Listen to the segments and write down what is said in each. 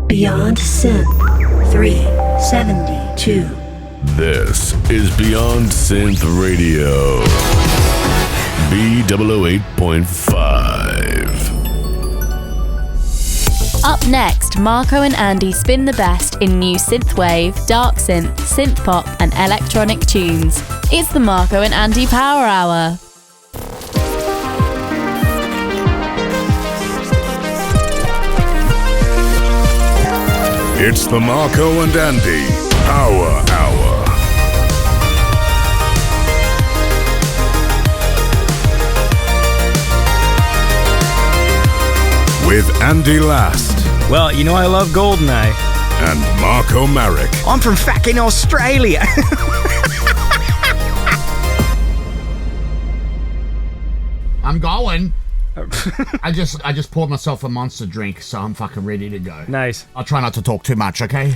Beyond Synth 372. This is Beyond Synth Radio. B008.5. Up next, Marko and Andy spin the best in new synthwave, dark synth, synth pop, and electronic tunes. It's the Marko and Andy Power Hour. It's the Marko and Andy Power Hour. With Andy Last. Well, you know I love Goldeneye. And Marko Marek. I'm from fucking Australia. I'm going. I just poured myself a monster drink, so I'm fucking ready to go. Nice. I'll try not to talk too much, okay?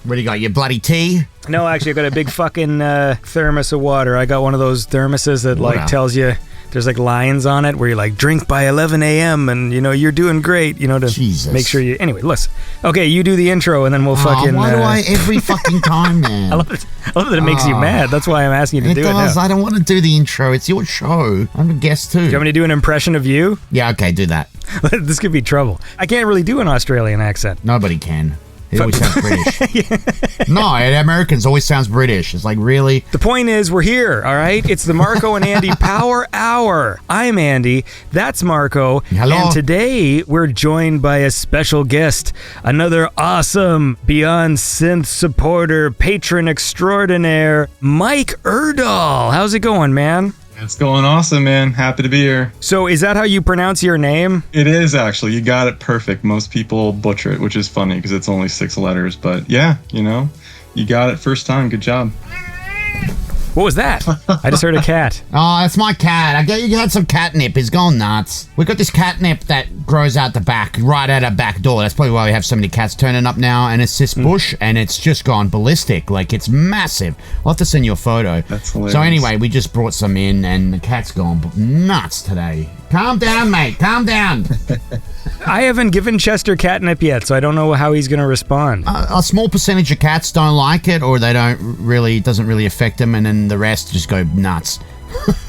Ready to go? Your bloody tea? No, actually, I got a big fucking thermos of water. I got one of those thermoses that like tells you there's like lines on it where you're like, drink by 11 a.m. and you know you're doing great. You know to make sure you. Anyway, listen. Okay, you do the intro and then we'll fucking. Why do I every fucking time, man? I love that it makes you mad. That's why I'm asking you to do it now. I don't want to do the intro. It's your show. I'm a guest too. Do you want me to do an impression of you? Yeah, okay, do that. This could be trouble. I can't really do an Australian accent. Nobody can. It always sounds British. No, Americans always sounds British. It's like, really? The point is, we're here, all right? It's the Marko and Andy Power Hour. I'm Andy. That's Marko. Hello. And today, we're joined by a special guest, another awesome Beyond Synth supporter, patron extraordinaire, Mike Erdahl. How's it going, man? It's going awesome, man. Happy to be here. So is that how you pronounce your name? It is, actually. You got it perfect. Most people butcher it, which is funny because it's only 6 letters. But yeah, you know, you got it first time. Good job. What was that? I just heard a cat. Oh, that's my cat. You had some catnip. He's gone nuts. We got this catnip that grows out the back, right out our back door. That's probably why we have so many cats turning up now. And it's this bush, and it's just gone ballistic. Like, it's massive. I'll have to send you a photo. That's hilarious. So anyway, we just brought some in, and the cat's gone nuts today. Calm down, mate. Calm down. I haven't given Chester catnip yet, so I don't know how he's going to respond. A small percentage of cats don't like it, or they doesn't really affect them, and then the rest just go nuts.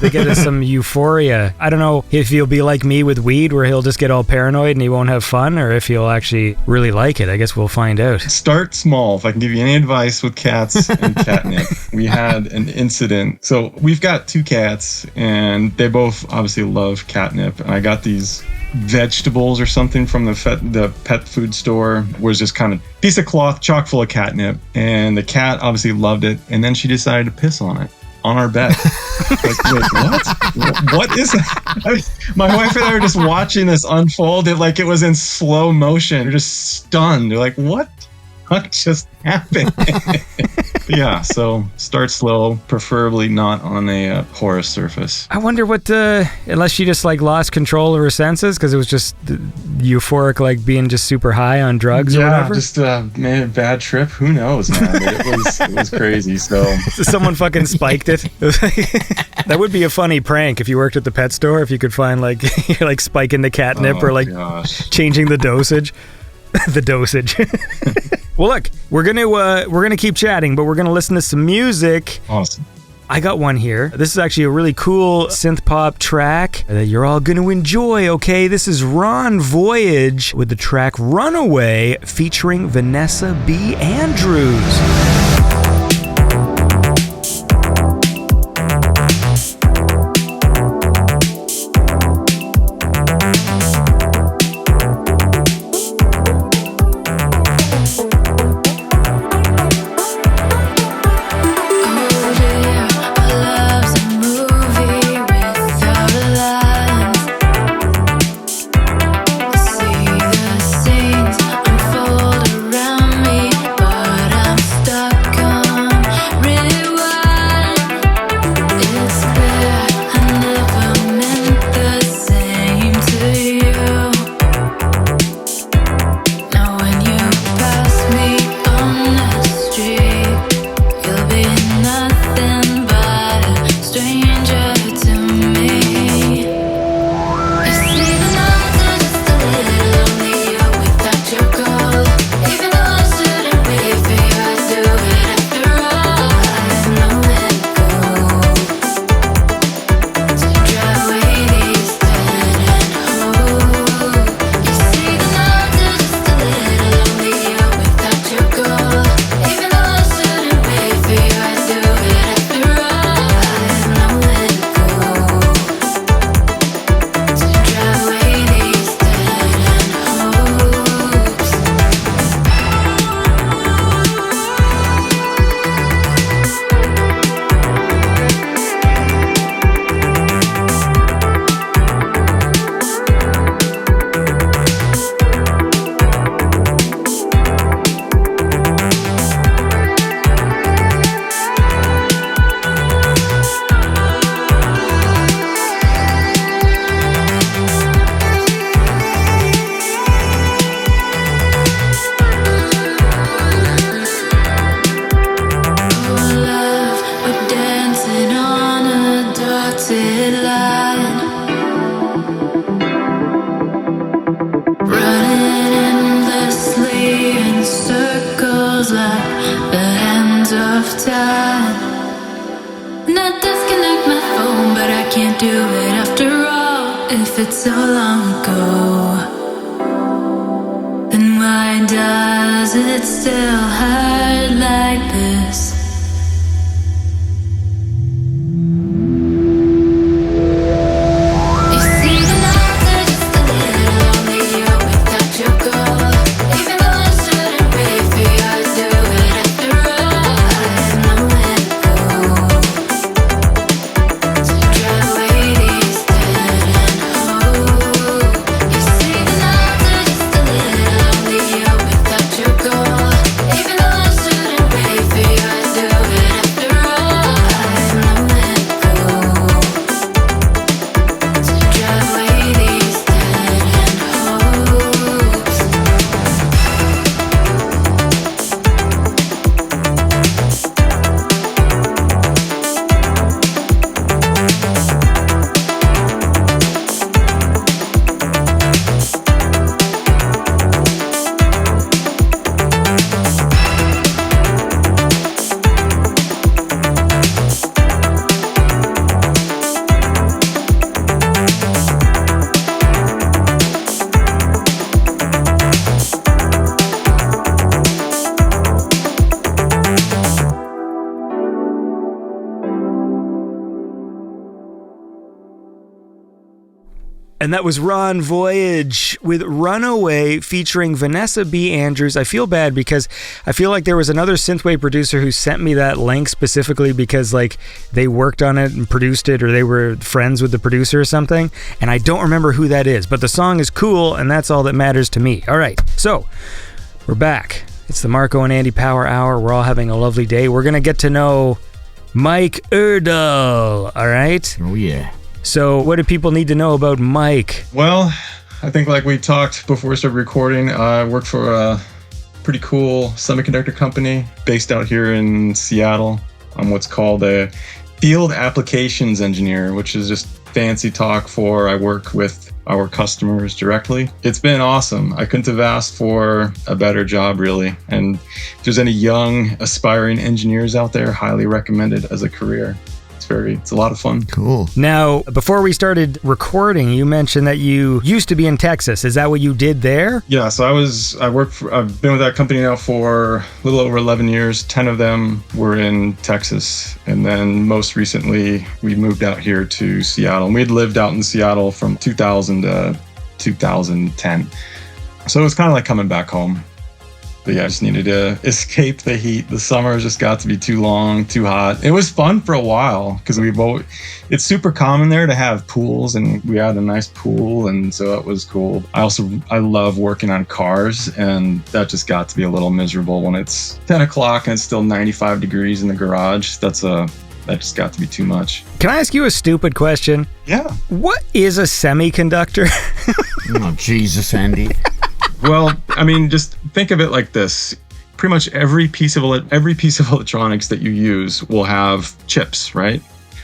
They get some euphoria. I don't know if he'll be like me with weed, where he'll just get all paranoid and he won't have fun, or if he'll actually really like it. I guess we'll find out. Start small. If I can give you any advice with cats and catnip. We had an incident. So we've got 2 cats, and they both obviously love catnip. And I got these vegetables or something from the pet food store. Was just kind of piece of cloth chock full of catnip, and the cat obviously loved it, and then she decided to piss on it on our bed. Like, wait, what? What is that? My wife and I were just watching this unfold. It was in slow motion. We're just stunned. We're like, what just happened? Yeah, so start slow, preferably not on a porous surface. I wonder what, unless she just like lost control of her senses because it was just euphoric, like being just super high on drugs or whatever. Yeah, just made a bad trip. Who knows, man? It was crazy. So someone fucking spiked it. That would be a funny prank if you worked at the pet store. If you could find like you're like spiking the catnip or like changing the dosage. The dosage. Well, look, we're gonna keep chatting, but we're gonna listen to some music. Awesome. I got one here. This is actually a really cool synth pop track that you're all gonna enjoy. Okay, this is Voyage with the track Runaway featuring Vanessa B. Andrews. Scenes unfold around me, but I'm stuck on do it after all? If it's so long ago, then why does it still hurt like this? And that was Ron Voyage with Runaway featuring Vanessa B. Andrews. I feel bad because I feel like there was another synthwave producer who sent me that link specifically because like they worked on it and produced it or they were friends with the producer or something. And I don't remember who that is, but the song is cool and that's all that matters to me. All right, so we're back. It's the Marko and Andy Power Hour. We're all having a lovely day. We're going to get to know Mike Erdahl, all right? Oh, yeah. So what do people need to know about Mike? Well, I think like we talked before we started recording, I work for a pretty cool semiconductor company based out here in Seattle. I'm what's called a field applications engineer, which is just fancy talk for I work with our customers directly. It's been awesome. I couldn't have asked for a better job, really. And if there's any young aspiring engineers out there, highly recommended as a career. It's a lot of fun. Cool. Now, before we started recording, you mentioned that you used to be in Texas. Is that what you did there? Yeah, so I've been with that company now for a little over 11 years. 10 of them were in Texas. And then most recently, we moved out here to Seattle. And we had lived out in Seattle from 2000 to 2010. So it was kind of like coming back home. But yeah, I just needed to escape the heat. The summer just got to be too long, too hot. It was fun for a while because it's super common there to have pools and we had a nice pool and so it was cool. I love working on cars and that just got to be a little miserable when it's 10 o'clock and it's still 95 degrees in the garage. That just got to be too much. Can I ask you a stupid question? Yeah. What is a semiconductor? Oh, Jesus, Andy. Well, I mean, just think of it like this. Pretty much every piece of electronics that you use will have chips, right?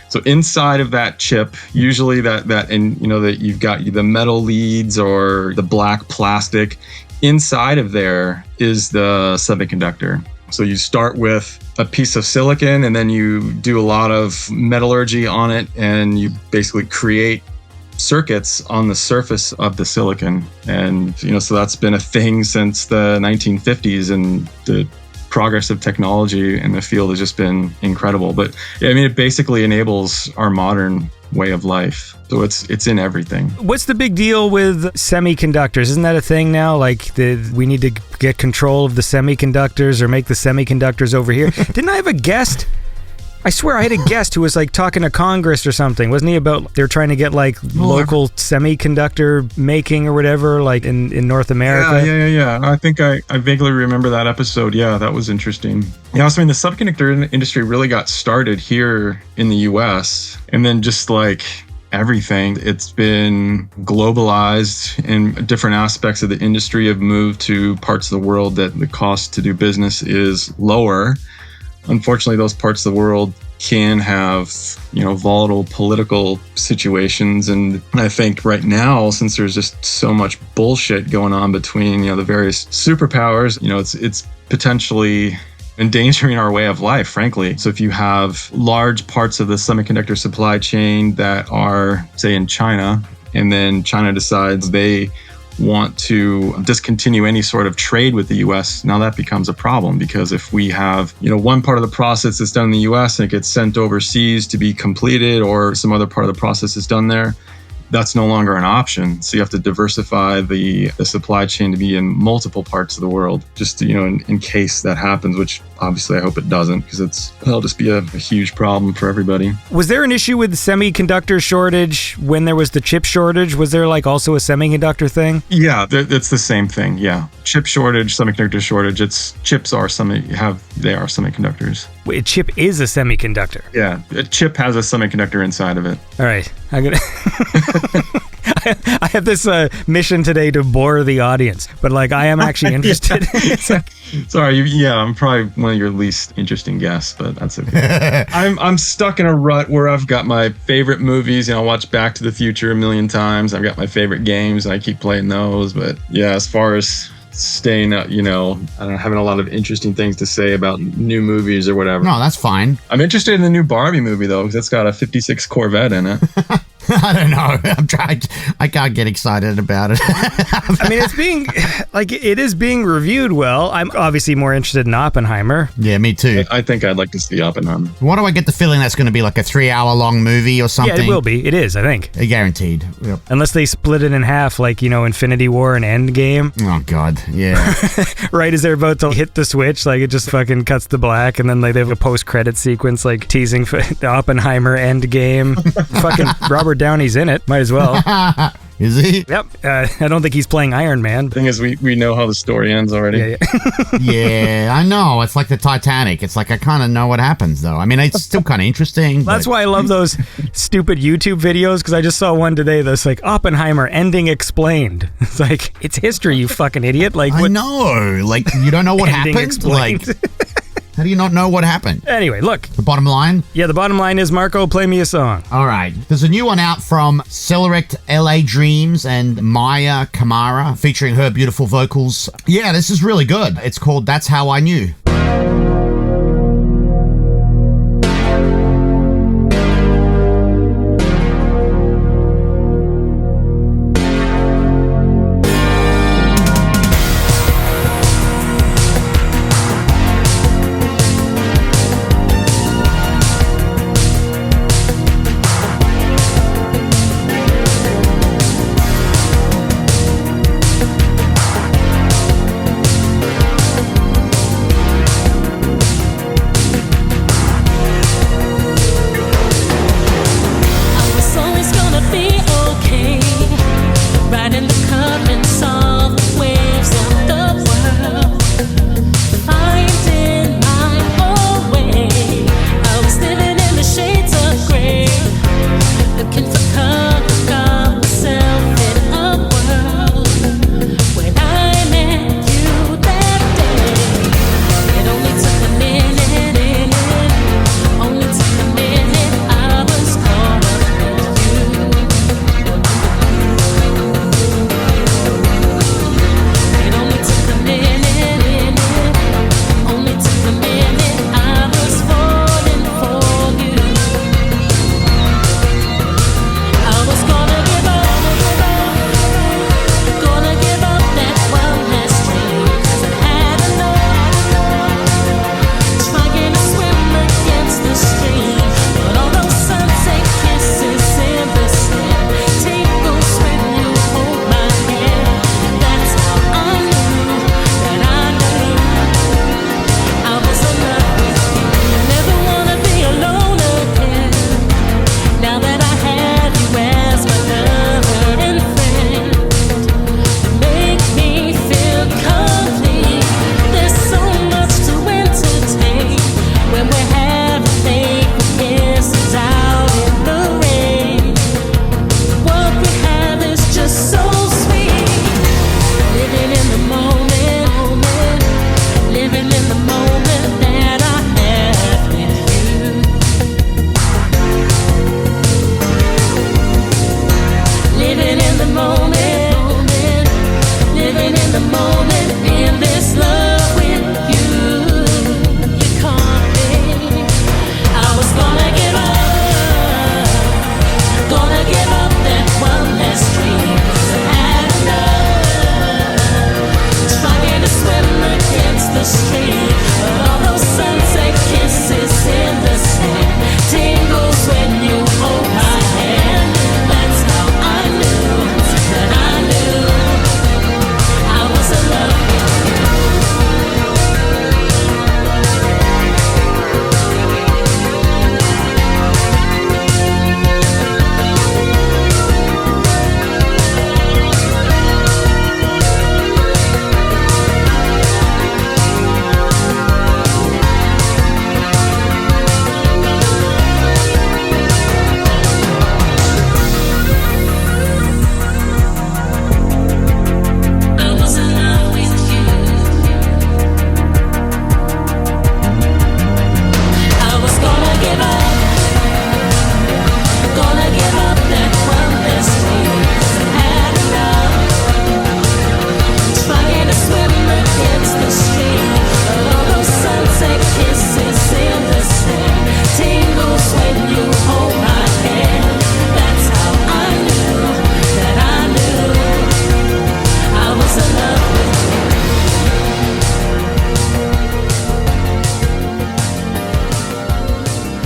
So inside of that chip, usually that you've got the metal leads or the black plastic. Inside of there is the semiconductor. So you start with a piece of silicon and then you do a lot of metallurgy on it and you basically create circuits on the surface of the silicon. And, so that's been a thing since the 1950s and the progress of technology in the field has just been incredible. But I mean, it basically enables our modern way of life. So it's in everything. What's the big deal with semiconductors? Isn't that a thing now? Like we need to get control of the semiconductors or make the semiconductors over here. Didn't I have a guest? I swear I had a guest who was like talking to Congress or something. Wasn't he about they're trying to get like local semiconductor making or whatever, like in North America? Yeah. I think I vaguely remember that episode. Yeah, that was interesting. Yeah, so I mean, the semiconductor industry really got started here in the US and then just like everything, it's been globalized and different aspects of the industry have moved to parts of the world that the cost to do business is lower. Unfortunately, those parts of the world can have, volatile political situations. And I think right now, since there's just so much bullshit going on between, the various superpowers, it's potentially endangering our way of life, frankly. So if you have large parts of the semiconductor supply chain that are, say, in China, and then China decides they want to discontinue any sort of trade with the US, now that becomes a problem, because if we have, one part of the process that's done in the US and it gets sent overseas to be completed, or some other part of the process is done there, that's no longer an option. So you have to diversify the supply chain to be in multiple parts of the world, just in case that happens, which obviously I hope it doesn't, because it'll just be a huge problem for everybody. Was there an issue with the semiconductor shortage when there was the chip shortage? Was there also a semiconductor thing? Yeah, it's the same thing. Yeah, chip shortage, semiconductor shortage. They are semiconductors. Wait, a chip is a semiconductor. Yeah, a chip has a semiconductor inside of it. All right, I'm gonna. I have this mission today to bore the audience, but I am actually interested. Sorry, I'm probably one of your least interesting guests, but that's okay. I'm stuck in a rut where I've got my favorite movies. I watch Back to the Future a million times. I've got my favorite games, and I keep playing those. But yeah, as far as staying up, I don't know, having a lot of interesting things to say about new movies or whatever. No, that's fine. I'm interested in the new Barbie movie though, because it's got a 56 Corvette in it. I don't know. I can't get excited about it. I mean, it's being it is being reviewed well. I'm obviously more interested in Oppenheimer. Yeah, me too. I think I'd like to see Oppenheimer. Why do I get the feeling that's going to be like a 3-hour long movie or something? Yeah, it will be. It is, I think. Guaranteed. Yep. Unless they split it in half, Infinity War and Endgame. Oh God, yeah. Right as they're about to hit the switch, it just fucking cuts to black, and then they have a post-credit sequence teasing for the Oppenheimer Endgame. Fucking Robert Downey's in it. Might as well. Is he? Yep. I don't think he's playing Iron Man. The thing is, we know how the story ends already. Yeah. Yeah, I know. It's like the Titanic. It's I kind of know what happens, though. I mean, it's still kind of interesting. That's why I love those stupid YouTube videos, because I just saw one today that's Oppenheimer ending explained. It's it's history, you fucking idiot. I know. You don't know what happened? Explained. How do you not know what happened? Anyway, look. The bottom line? Yeah, the bottom line is, Marko, play me a song. All right. There's a new one out from SelloRekt LA Dreams and Mayah Camara, featuring her beautiful vocals. Yeah, this is really good. It's called That's How I Knew.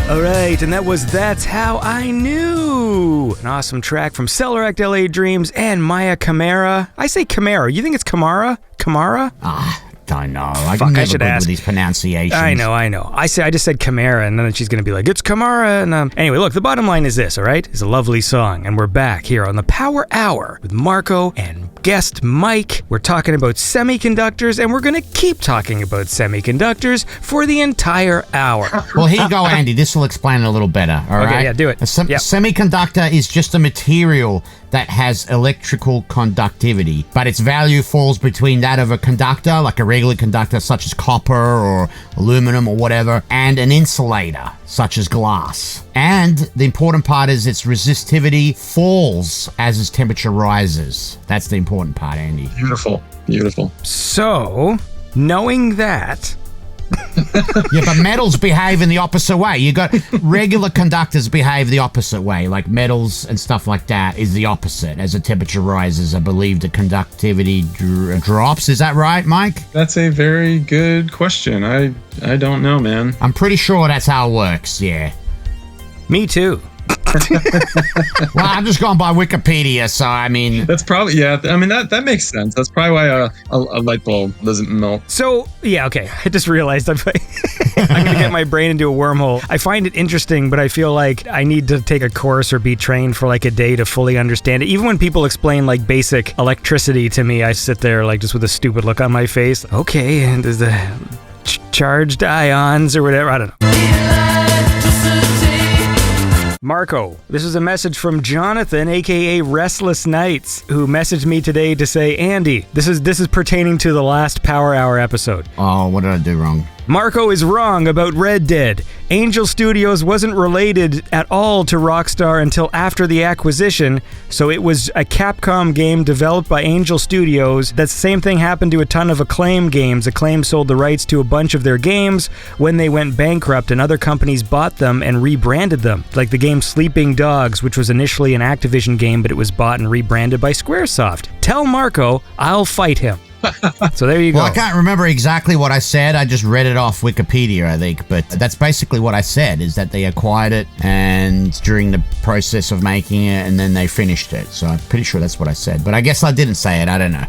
All right, and that was That's How I Knew. An awesome track from SelloRekt, LA Dreams, and Mayah Camara. I say Camara. You think it's Camara? Camara? Don't know. Fuck, I should good ask. with these pronunciations. I know. I just said Camara, and then she's going to be like, it's Camara. And anyway, look, the bottom line is this, all right? It's a lovely song, and we're back here on the Power Hour with Marko and guest Mike. We're talking about semiconductors, and we're going to keep talking about semiconductors for the entire hour. Well, here you go, Andy. This will explain it a little better, all right? Okay, yeah, do it. A semiconductor is just a material that has electrical conductivity, but its value falls between that of a conductor, like a regular conductor such as copper or aluminum or whatever, and an insulator such as glass. And the important part is its resistivity falls as its temperature rises. That's the important part, Andy. Beautiful. So, knowing that... Yeah, but metals behave in the opposite way. You got regular conductors behave the opposite way, like metals and stuff like that is the opposite. As the temperature rises, I believe the conductivity drops. Is that right, Mike? That's a very good question. I don't know, man. I'm pretty sure that's how it works, yeah. Me too. Well, I'm just going by Wikipedia, so I mean... That's probably, yeah, I mean, that makes sense. That's probably why a light bulb doesn't melt. So, yeah, okay. I just realized I'm going to get my brain into a wormhole. I find it interesting, but I feel like I need to take a course or be trained for like a day to fully understand it. Even when people explain like basic electricity to me, I sit there like just with a stupid look on my face. Okay, and there's the charged ions or whatever. I don't know. Marko, this is a message from Jonathan, aka Restless Nights, who messaged me today to say, Andy, this is pertaining to the last Power Hour episode. Oh, what did I do wrong? Marko is wrong about Red Dead. Angel Studios wasn't related at all to Rockstar until after the acquisition, so it was a Capcom game developed by Angel Studios. That same thing happened to a ton of Acclaim games. Acclaim sold the rights to a bunch of their games when they went bankrupt, and other companies bought them and rebranded them. Like the game Sleeping Dogs, which was initially an Activision game, but it was bought and rebranded by Squaresoft. Tell Marko I'll fight him. So there you go. Well, I can't remember exactly what I said. I just read it off Wikipedia, I think. But that's basically what I said, is that they acquired it and during the process of making it, and then they finished it. So I'm pretty sure that's what I said. But I guess I didn't say it. I don't know.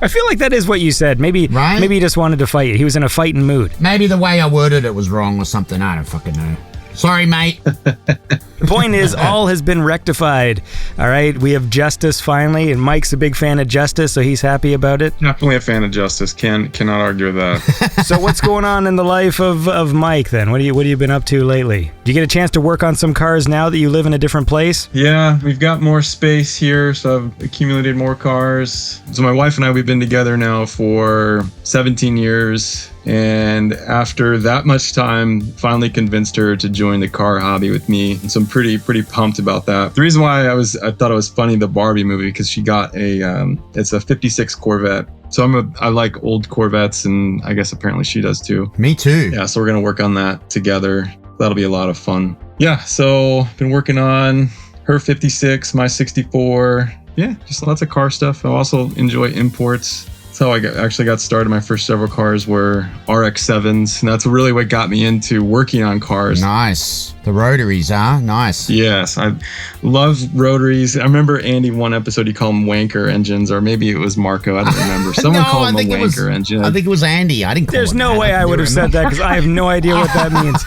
I feel like that is what you said. Maybe he just wanted to fight you. He was in a fighting mood. Maybe the way I worded it was wrong or something. I don't fucking know. Sorry, mate. The point is, all has been rectified. All right, we have justice finally, and Mike's a big fan of justice, so he's happy about it. Definitely a fan of justice. Cannot argue with that. So what's going on in the life of Mike then? What have you been up to lately? Do you get a chance to work on some cars now that you live in a different place? Yeah, we've got more space here, so I've accumulated more cars. So my wife and I, we've been together now for 17 years. And after that much time, finally convinced her to join the car hobby with me. And so I'm pretty pumped about that. The reason why I thought it was funny, the Barbie movie, because she got it's a 56 Corvette. So I like old Corvettes, and I guess apparently she does too. Me too. Yeah, so we're gonna work on that together. That'll be a lot of fun. Yeah, so been working on her 56, my 64. Yeah, just lots of car stuff. I also enjoy imports. That's how I actually got started. My first several cars were RX-7s, and that's really what got me into working on cars. Nice. The rotaries, huh? Nice. Yes, I love rotaries. I remember Andy, one episode, he called them wanker engines, or maybe it was Marko. I don't remember. Someone called them a wanker engine. I think it was Andy. I didn't call There's it no that. way I would have said that, because I have no idea what that means.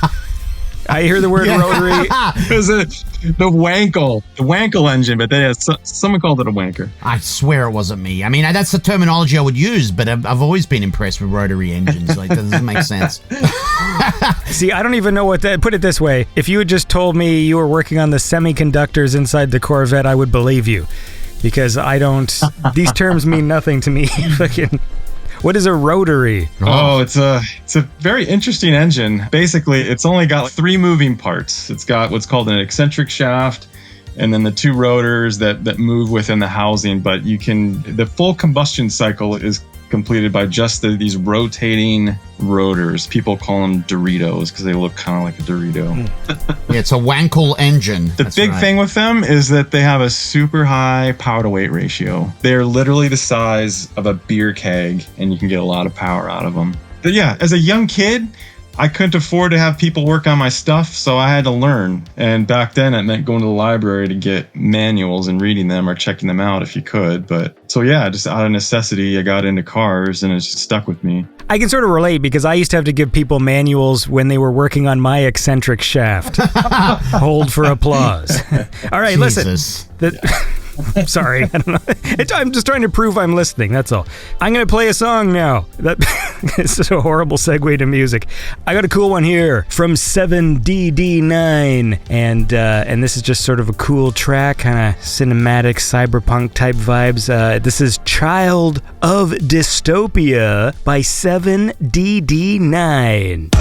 I hear the word rotary. It was the Wankel engine, but someone called it a wanker. I swear it wasn't me. I mean, that's the terminology I would use, but I've always been impressed with rotary engines. Like, that doesn't make sense. See, I don't even know what that... Put it this way. If you had just told me you were working on the semiconductors inside the Corvette, I would believe you. Because I don't... These terms mean nothing to me. Fucking... What is a rotary? Oh, it's a very interesting engine. Basically, it's only got 3 moving parts. It's got what's called an eccentric shaft, and then the 2 rotors that move within the housing. But the full combustion cycle is completed by just these rotating rotors. People call them Doritos because they look kind of like a Dorito. Yeah, it's a Wankel engine. The big thing with them is that they have a super high power to weight ratio. They're literally the size of a beer keg, and you can get a lot of power out of them. But yeah, as a young kid, I couldn't afford to have people work on my stuff, so I had to learn. And back then, it meant going to the library to get manuals and reading them or checking them out if you could. But so yeah, just out of necessity, I got into cars and it just stuck with me. I can sort of relate because I used to have to give people manuals when they were working on my eccentric shaft. Hold for applause. All right, Jesus. listen. Sorry, I don't know. I'm just trying to prove I'm listening. That's all. I'm gonna play a song now. It's just a horrible segue to music. I got a cool one here from 7DD9, and this is just sort of a cool track, kind of cinematic cyberpunk type vibes. This is "Child of Dystopia" by 7DD9.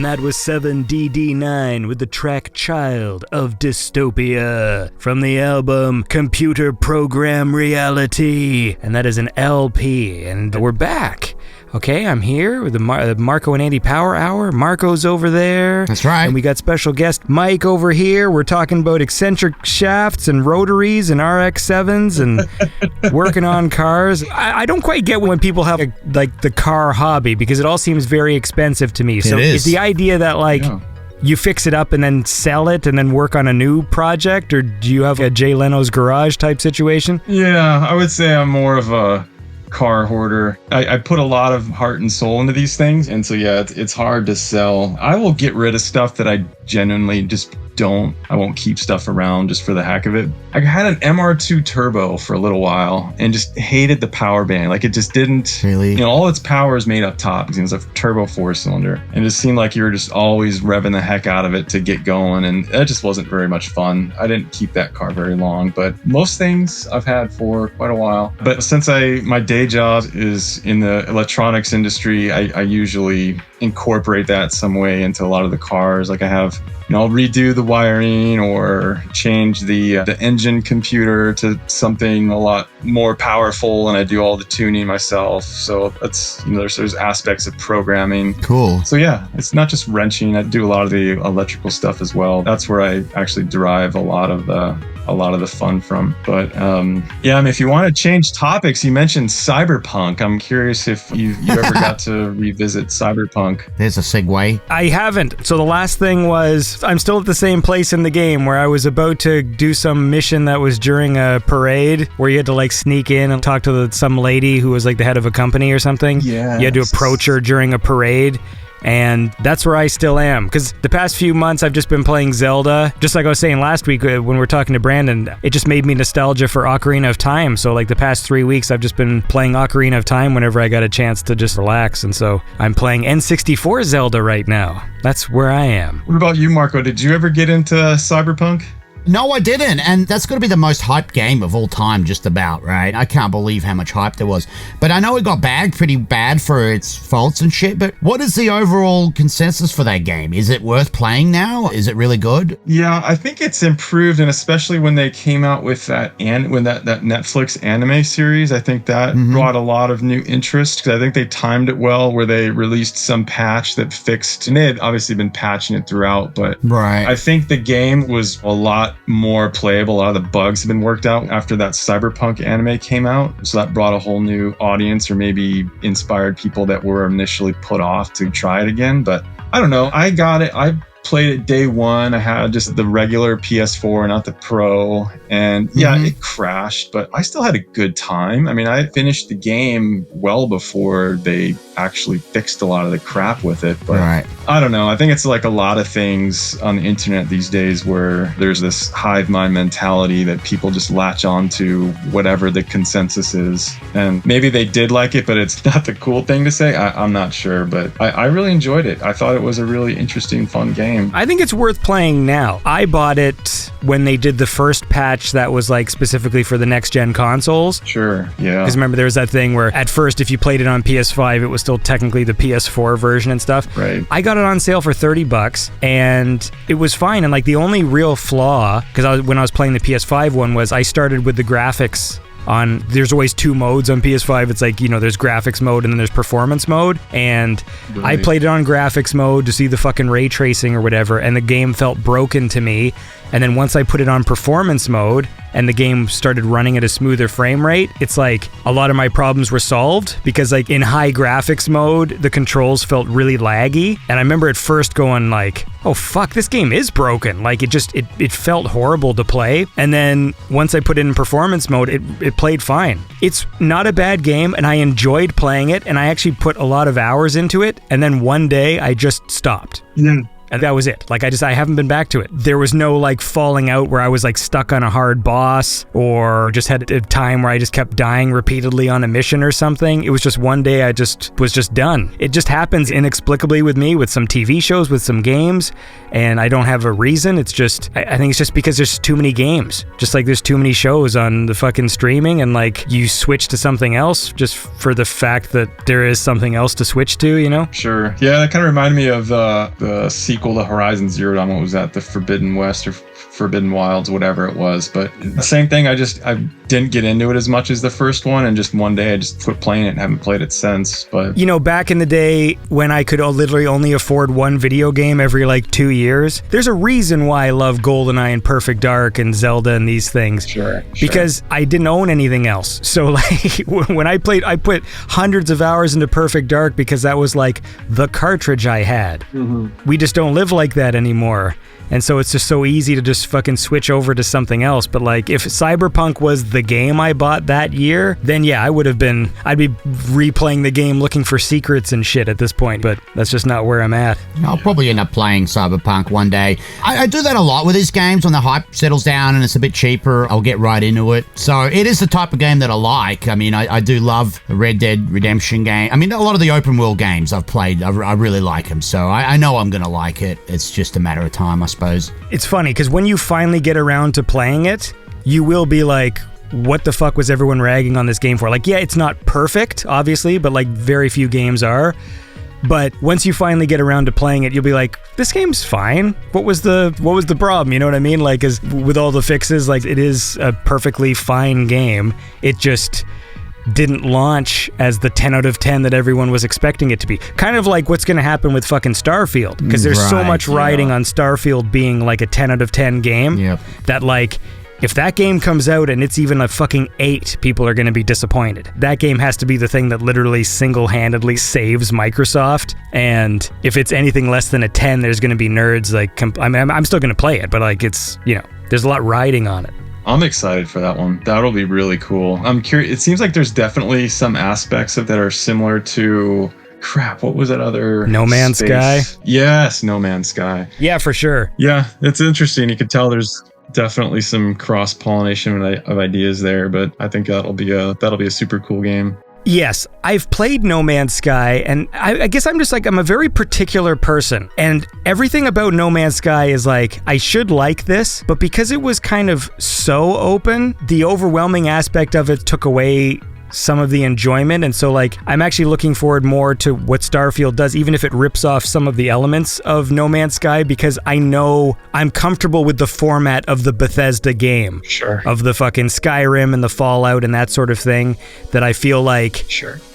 that was 7DD9 with the track Child of Dystopia from the album Computer Program Reality. And that is an LP. And we're back. Okay, I'm here with the Marko and Andy Power Hour. Marko's over there. That's right. And we got special guest Mike over here. We're talking about eccentric shafts and rotaries and RX-7s and working on cars. I don't quite get when people have the car hobby because it all seems very expensive to me. So is the idea that you fix it up and then sell it and then work on a new project, or do you have a Jay Leno's Garage type situation? Yeah, I would say I'm more of a car hoarder. I put a lot of heart and soul into these things, and so it's hard to sell. I will get rid of stuff that I genuinely just I won't keep stuff around just for the heck of it. I had an MR2 Turbo for a little while and just hated the power band. Like, it just didn't really, all its power is made up top because it's a turbo 4-cylinder, and it just seemed like you were just always revving the heck out of it to get going, and that just wasn't very much fun. I didn't keep that car very long, but most things I've had for quite a while. But since my day job is in the electronics industry, I usually incorporate that some way into a lot of the cars. Like, I have, I'll redo the wiring or change the engine computer to something a lot more powerful, and I do all the tuning myself. So that's, there's aspects of programming. Cool. So it's not just wrenching. I do a lot of the electrical stuff as well. That's where I actually derive a lot of the fun from. But if you want to change topics, you mentioned Cyberpunk. I'm curious if you ever got to revisit Cyberpunk. There's a segue. I haven't. So the last thing was, I'm still at the same place in the game where I was about to do some mission that was during a parade where you had to sneak in and talk to some lady who was the head of a company or something. Yeah. You had to approach her during a parade. And that's where I still am. Because the past few months, I've just been playing Zelda. Just like I was saying last week when we were talking to Brandon, it just made me nostalgia for Ocarina of Time. So the past 3 weeks, I've just been playing Ocarina of Time whenever I got a chance to just relax. And so I'm playing N64 Zelda right now. That's where I am. What about you, Marko? Did you ever get into Cyberpunk? No, I didn't, and that's got to be the most hyped game of all time, just about, right? I can't believe how much hype there was. But I know it got bagged pretty bad for its faults and shit, but what is the overall consensus for that game? Is it worth playing now? Is it really good? Yeah, I think it's improved, and especially when they came out with that Netflix anime series, I think that brought a lot of new interest, because I think they timed it well, where they released some patch that fixed, and they had obviously been patching it throughout, but I think the game was a lot more playable. A lot of the bugs have been worked out after that Cyberpunk anime came out. So that brought a whole new audience, or maybe inspired people that were initially put off to try it again. But I don't know. I got it. I played it day one. I had just the regular PS4, not the Pro. And it crashed, but I still had a good time. I mean, I finished the game well before they actually fixed a lot of the crap with it. But I don't know. I think it's a lot of things on the internet these days where there's this hive mind mentality that people just latch on to whatever the consensus is. And maybe they did like it, but it's not the cool thing to say. I'm not sure, but I really enjoyed it. I thought it was a really interesting, fun game. I think it's worth playing now. I bought it when they did the first patch that was specifically for the next gen consoles. Sure, yeah. Because remember, there was that thing where at first, if you played it on PS5, it was still technically the PS4 version and stuff. Right. I got it on sale for $30, and it was fine. And the only real flaw, because when I was playing the PS5 one, was I started with the graphics on. There's always two modes on PS5. It's there's graphics mode and then there's performance mode. And I played it on graphics mode to see the fucking ray tracing or whatever, and the game felt broken to me. And then once I put it on performance mode and the game started running at a smoother frame rate, it's a lot of my problems were solved, because in high graphics mode, the controls felt really laggy. And I remember at first going oh fuck, this game is broken. It felt horrible to play. And then once I put it in performance mode, it played fine. It's not a bad game, and I enjoyed playing it, and I actually put a lot of hours into it. And then one day I just stopped. And that was it. Like, I haven't been back to it. There was no, like, falling out where I was, like, stuck on a hard boss or just had a time where I just kept dying repeatedly on a mission or something. It was just one day I was just done. It just happens inexplicably with me, with some TV shows, with some games, and I don't have a reason. It's just, I think it's just because there's too many games. Just like there's too many shows on the fucking streaming, and, like, you switch to something else just for the fact that there is something else to switch to, you know? Sure. Yeah, that kind of reminded me of the sequel to Horizon Zero Dawn. What was that? The Forbidden West or Forbidden Wilds, whatever it was. But the same thing, I didn't get into it as much as the first one, and just one day I just quit playing it and haven't played it since. But, you know, back in the day when I could literally only afford one video game every, like, 2 years, there's a reason why I love GoldenEye and Perfect Dark and Zelda and these things. Sure. Because I didn't own anything else. So, like, when I played, I put hundreds of hours into Perfect Dark because that was, like, the cartridge I had. Mm-hmm. We just don't live like that anymore. And so it's just so easy to just fucking switch over to something else. But, like, if Cyberpunk was the game I bought that year, then yeah, I'd be replaying the game looking for secrets and shit at this point. But that's just not where I'm at. I'll probably end up playing Cyberpunk one day. I do that a lot with these games. When the hype settles down and it's a bit cheaper, I'll get right into it. So it is the type of game that I like. I mean, I do love the Red Dead Redemption game. I mean, a lot of the open world games I've played, I really like them. So I know I'm going to like it. It's just a matter of time, I suppose. It's funny because when you finally get around to playing it, you will be like, what the fuck was everyone ragging on this game for? Like, yeah, it's not perfect, obviously, but, like, very few games are. But once you finally get around to playing it, you'll be like, this game's fine. What was the problem? You know what I mean? Like, as with all the fixes, like, it is a perfectly fine game. It just didn't launch as the 10 out of 10 that everyone was expecting it to be. Kind of like what's going to happen with fucking Starfield. Because there's so much riding on Starfield being like a 10 out of 10 game that, like, if that game comes out and it's even a fucking 8, people are going to be disappointed. That game has to be the thing that literally single-handedly saves Microsoft. And if it's anything less than a 10, there's going to be nerds like, I'm still going to play it, but, like, it's, you know, there's a lot riding on it. I'm excited for that one. That'll be really cool. I'm curious. It seems like there's definitely some aspects of that are similar to, what was that other No Man's Sky? Yes, No Man's Sky. Yeah, for sure. Yeah, it's interesting. You could tell there's definitely some cross-pollination of ideas there, but I think that'll be a super cool game. Yes, I've played No Man's Sky, and I guess I'm just like, I'm a very particular person, and everything about No Man's Sky is like, I should like this, but because it was kind of so open, the overwhelming aspect of it took away some of the enjoyment. And so, like, I'm actually looking forward more to what Starfield does, even if it rips off some of the elements of No Man's Sky, because I know I'm comfortable with the format of the Bethesda game. Sure. Of the fucking Skyrim and the Fallout and that sort of thing, that I feel like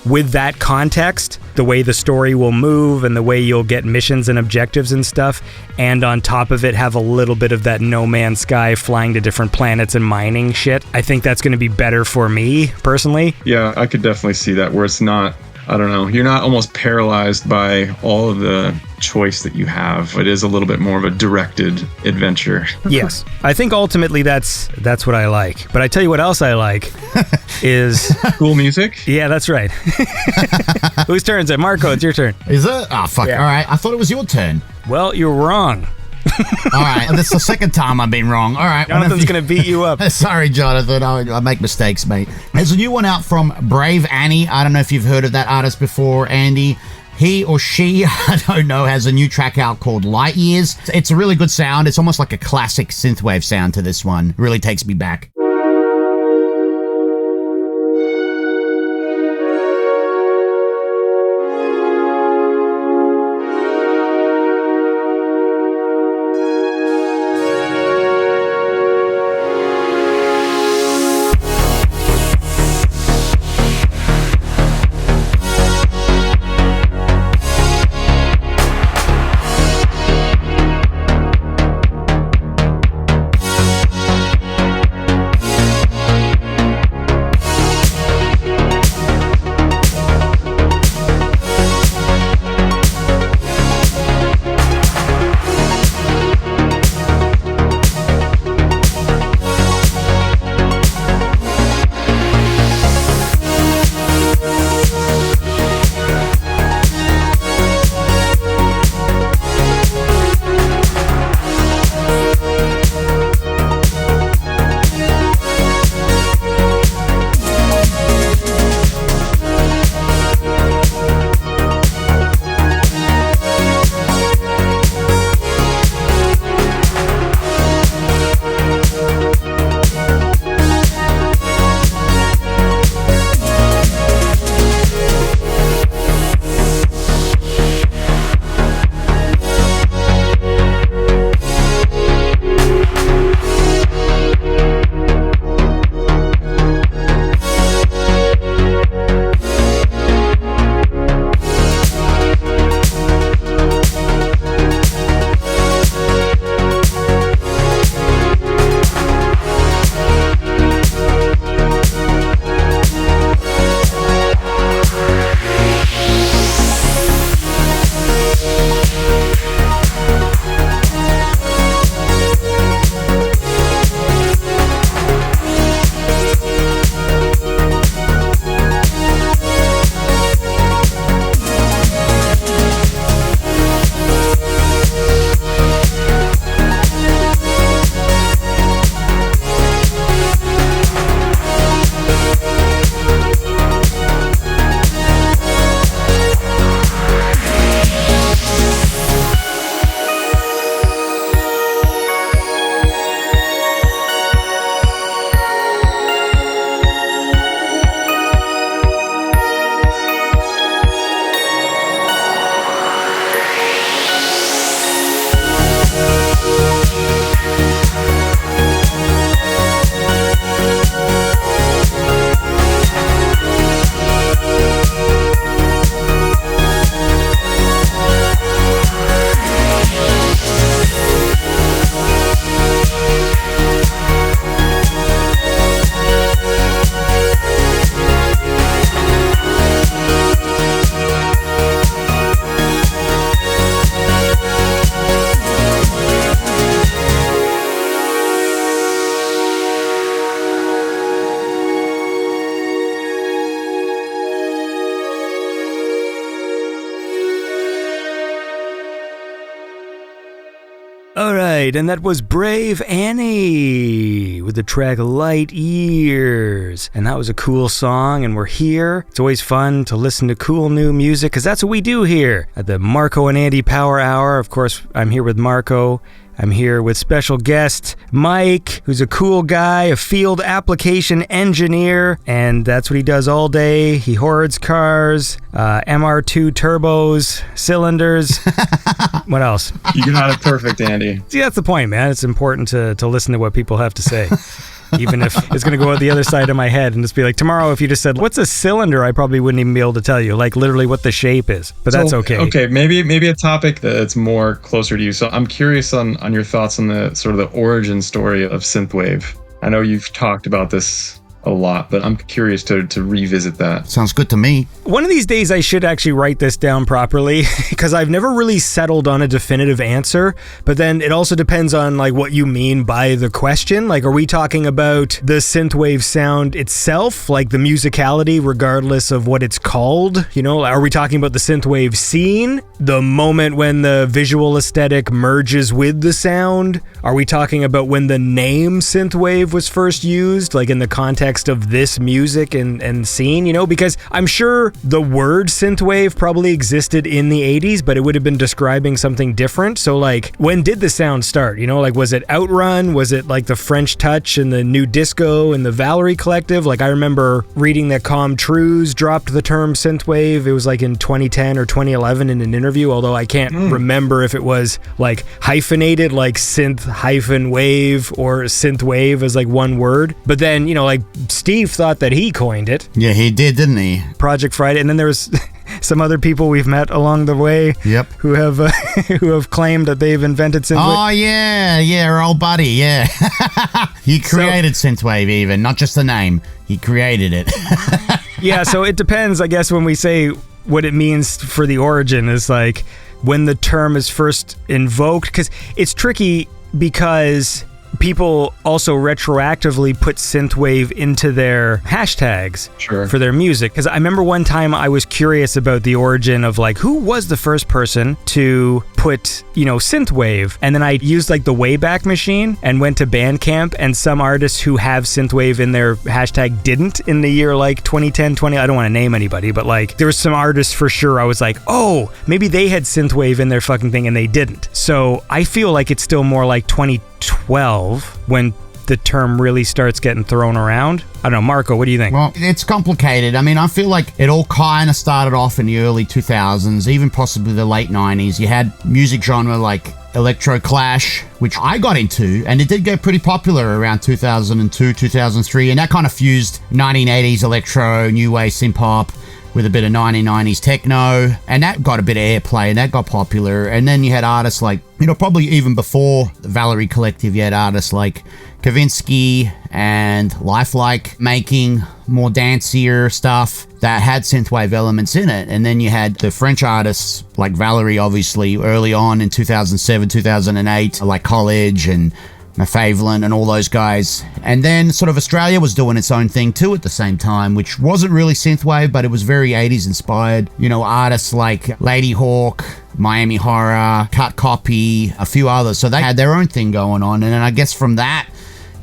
with that context, the way the story will move and the way you'll get missions and objectives and stuff, and on top of it have a little bit of that No Man's Sky flying to different planets and mining shit, I think that's going to be better for me personally. Yeah, I could definitely see that, where it's not, I don't know, you're not almost paralyzed by all of the choice that you have. It is a little bit more of a directed adventure. Yes. I think ultimately that's what I like. But I tell you what else I like is cool music. Yeah, that's right. Whose turn is it? Marko, it's your turn. Is it? Oh, fuck. Yeah. All right. I thought it was your turn. Well, you're wrong. All right. That's the second time I've been wrong. All right. Jonathan's going to beat you up. Sorry, Jonathan. I make mistakes, mate. There's a new one out from Brave Anni. I don't know if you've heard of that artist before, Andy. He or she, I don't know, has a new track out called Light Years. It's a really good sound. It's almost like a classic synthwave sound to this one. It really takes me back. right, and that was Brave Annie with the track Light Years. And that was a cool song, and we're here. It's always fun to listen to cool new music, because that's what we do here at the Marko and Andy Power Hour. Of course, I'm here with Marko. I'm here with special guest Mike, who's a cool guy, a field application engineer, and that's what he does all day. He hoards cars, MR2 turbos, cylinders. What else? You got it perfect, Andy. See, that's the point, man. It's important to listen to what people have to say. Even if it's going to go out the other side of my head and just be like, tomorrow, if you just said, what's a cylinder? I probably wouldn't even be able to tell you, like literally what the shape is, but that's okay. Okay, maybe a topic that's more closer to you. So I'm curious on your thoughts on the sort of the origin story of synthwave. I know you've talked about this a lot, but I'm curious to revisit that. Sounds good to me. One of these days I should actually write this down properly because I've never really settled on a definitive answer, but then it also depends on like what you mean by the question. Like, are we talking about the synthwave sound itself, like the musicality regardless of what it's called? You know, are we talking about the synthwave scene, the moment when the visual aesthetic merges with the sound? Are we talking about when the name synthwave was first used, like in the context of this music and scene, you know, because I'm sure the word synthwave probably existed in the 80s, but it would have been describing something different. So like, when did the sound start? You know, like, was it Outrun? Was it like the French Touch and the New Disco and the Valerie Collective? Like, I remember reading that Comtrues dropped the term synthwave. It was like in 2010 or 2011 in an interview, although I can't remember if it was like hyphenated, like synth hyphen wave or synthwave as like one word. But then, you know, like, Steve thought that he coined it. Yeah, he did, didn't he? Project Friday. And then there was some other people we've met along the way. Yep. Who have claimed that they've invented synthwave. Oh, yeah, our old buddy, yeah. He created synthwave even, not just the name. He created it. Yeah, so it depends, I guess, when we say what it means for the origin is like when the term is first invoked, because it's tricky because people also retroactively put synthwave into their hashtags for their music. Because I remember one time I was curious about the origin of like, who was the first person to put, you know, synthwave? And then I used like the Wayback Machine and went to Bandcamp, and some artists who have synthwave in their hashtag didn't in the year like 2010, 20. I don't want to name anybody, but like there was some artists for sure I was like, oh, maybe they had synthwave in their fucking thing and they didn't. So I feel like it's still more like 2012 when the term really starts getting thrown around. I don't know, Marko, what do you think? Well, it's complicated. I mean, I feel like it all kind of started off in the early 2000s, even possibly the late 90s. You had music genre like electro clash, which I got into, and it did get pretty popular around 2002, 2003, and that kind of fused 1980s electro, new wave synth pop with a bit of 1990s techno, and that got a bit of airplay, and that got popular. And then you had artists like, you know, probably even before the Valerie Collective, you had artists like Kavinsky and Lifelike making more dancier stuff that had synthwave elements in it. And then you had the French artists like Valerie, obviously, early on in 2007, 2008, like College and Mafavelin and all those guys. And then sort of Australia was doing its own thing too at the same time, which wasn't really synthwave, but it was very 80s inspired. You know, artists like Lady Hawk, Miami Horror, Cut Copy, a few others. So they had their own thing going on. And then I guess from that,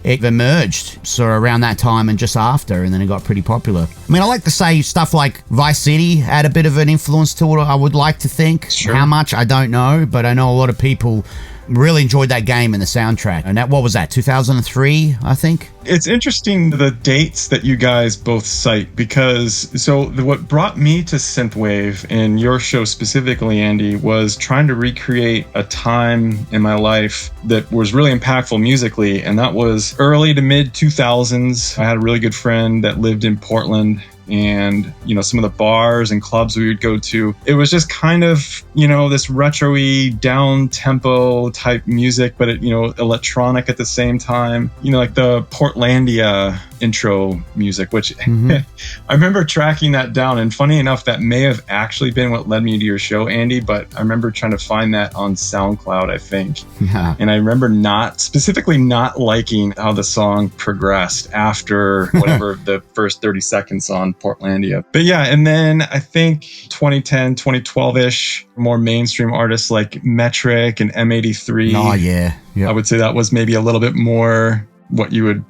it emerged sort of around that time and just after, and then it got pretty popular. I mean, I like to say stuff like Vice City had a bit of an influence to it, I would like to think. Sure. How much, I don't know, but I know a lot of people really enjoyed that game and the soundtrack. And that, what was that, 2003, I think? It's interesting the dates that you guys both cite, because what brought me to synthwave and your show specifically, Andy, was trying to recreate a time in my life that was really impactful musically, and that was early to mid 2000s. I had a really good friend that lived in Portland, and, you know, some of the bars and clubs we would go to, it was just kind of, you know, this retro-y, down-tempo type music, but it, you know, electronic at the same time. You know, like the Portlandia intro music, which I remember tracking that down. And funny enough, that may have actually been what led me to your show, Andy, but I remember trying to find that on SoundCloud, I think. Yeah. And I remember specifically not liking how the song progressed after whatever the first 30 seconds on Portlandia. But yeah, and then I think 2010, 2012-ish, more mainstream artists like Metric and M83. Oh, yeah. Yep. I would say that was maybe a little bit more what you would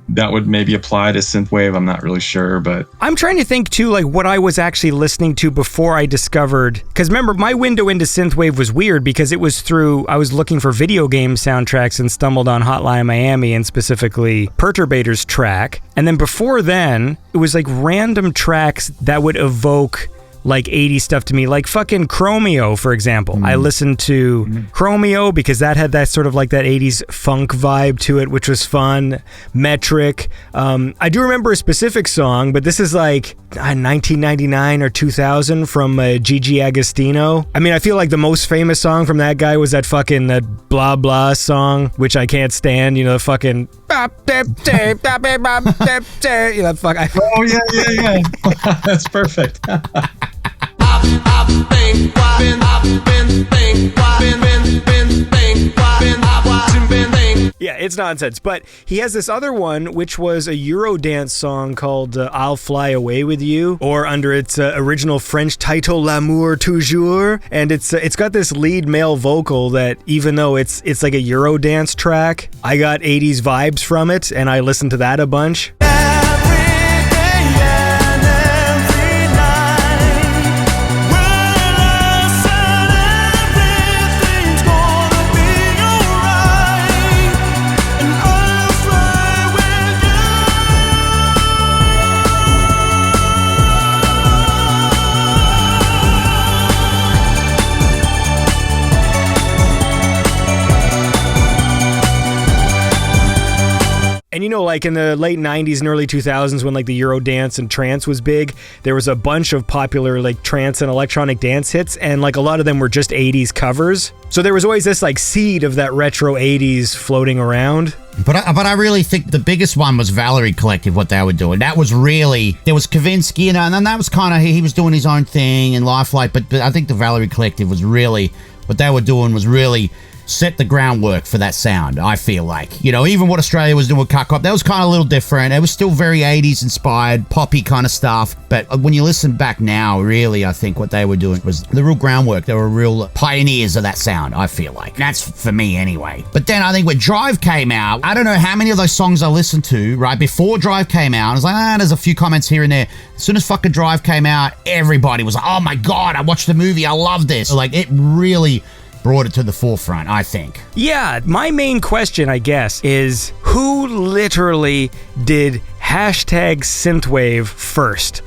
that would maybe apply to synthwave. I'm not really sure, but I'm trying to think too, like what I was actually listening to before I discovered, because remember, my window into synthwave was weird because it was through, I was looking for video game soundtracks and stumbled on Hotline Miami and specifically Perturbator's track. And then before then, it was like random tracks that would evoke like 80s stuff to me, like fucking Chromeo, for example. I listened to Chromeo because that had that sort of like that 80s funk vibe to it, which was fun. Metric. I do remember a specific song, but this is like 1999 or 2000 from Gigi Agostino. I mean, I feel like the most famous song from that guy was that fucking Blah Blah song, which I can't stand. You know, the fucking... you know, fuck. Oh, yeah. That's perfect. Yeah, it's nonsense. But he has this other one, which was a Eurodance song called I'll Fly Away With You, or under its original French title, L'amour toujours. And it's got this lead male vocal that, even though it's like a Eurodance track, I got 80s vibes from it, and I listened to that a bunch. And you know, like in the late 90s and early 2000s when like the Eurodance and trance was big, there was a bunch of popular like trance and electronic dance hits, and like a lot of them were just 80s covers. So there was always this like seed of that retro 80s floating around. But I really think the biggest one was Valerie Collective, what they were doing. That was really, there was Kavinsky, you know, and then that was kind of, he was doing his own thing and Lifelike, but I think the Valerie Collective was really, what they were doing was really set the groundwork for that sound, I feel like. You know, even what Australia was doing with Cut Cop, that was kind of a little different. It was still very 80s inspired, poppy kind of stuff. But when you listen back now, really, I think what they were doing was the real groundwork. They were real pioneers of that sound, I feel like. That's for me anyway. But then I think when Drive came out, I don't know how many of those songs I listened to, right, before Drive came out. I was like, there's a few comments here and there. As soon as fucking Drive came out, everybody was like, oh my God, I watched the movie, I love this. Like, it really brought it to the forefront, I think. Yeah, my main question, I guess, is who literally did hashtag synthwave first?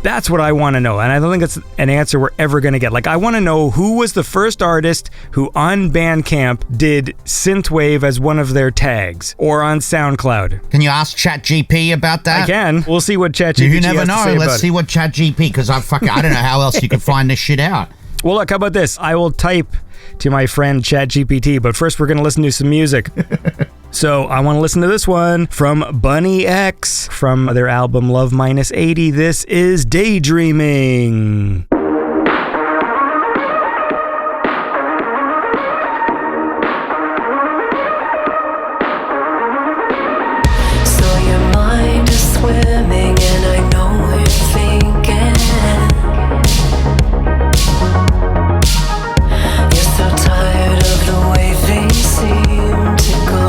That's what I want to know, and I don't think that's an answer we're ever going to get. Like, I want to know who was the first artist who on Bandcamp did synthwave as one of their tags, or on SoundCloud. Can you ask ChatGPT about that? I can. We'll see what ChatGPT You never has know. to say Let's about see it. what ChatGPT, because I don't know how else you could find this shit out. Well, look, how about this? I will type to my friend ChatGPT, but first we're going to listen to some music. So I want to listen to this one from Bunny X from their album Love Minus 80. This is Daydreaming. So your mind is swimming and I know what you're thinking. You're so tired of the way things seem to go.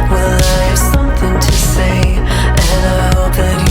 Well, I have something to say, and I hope that you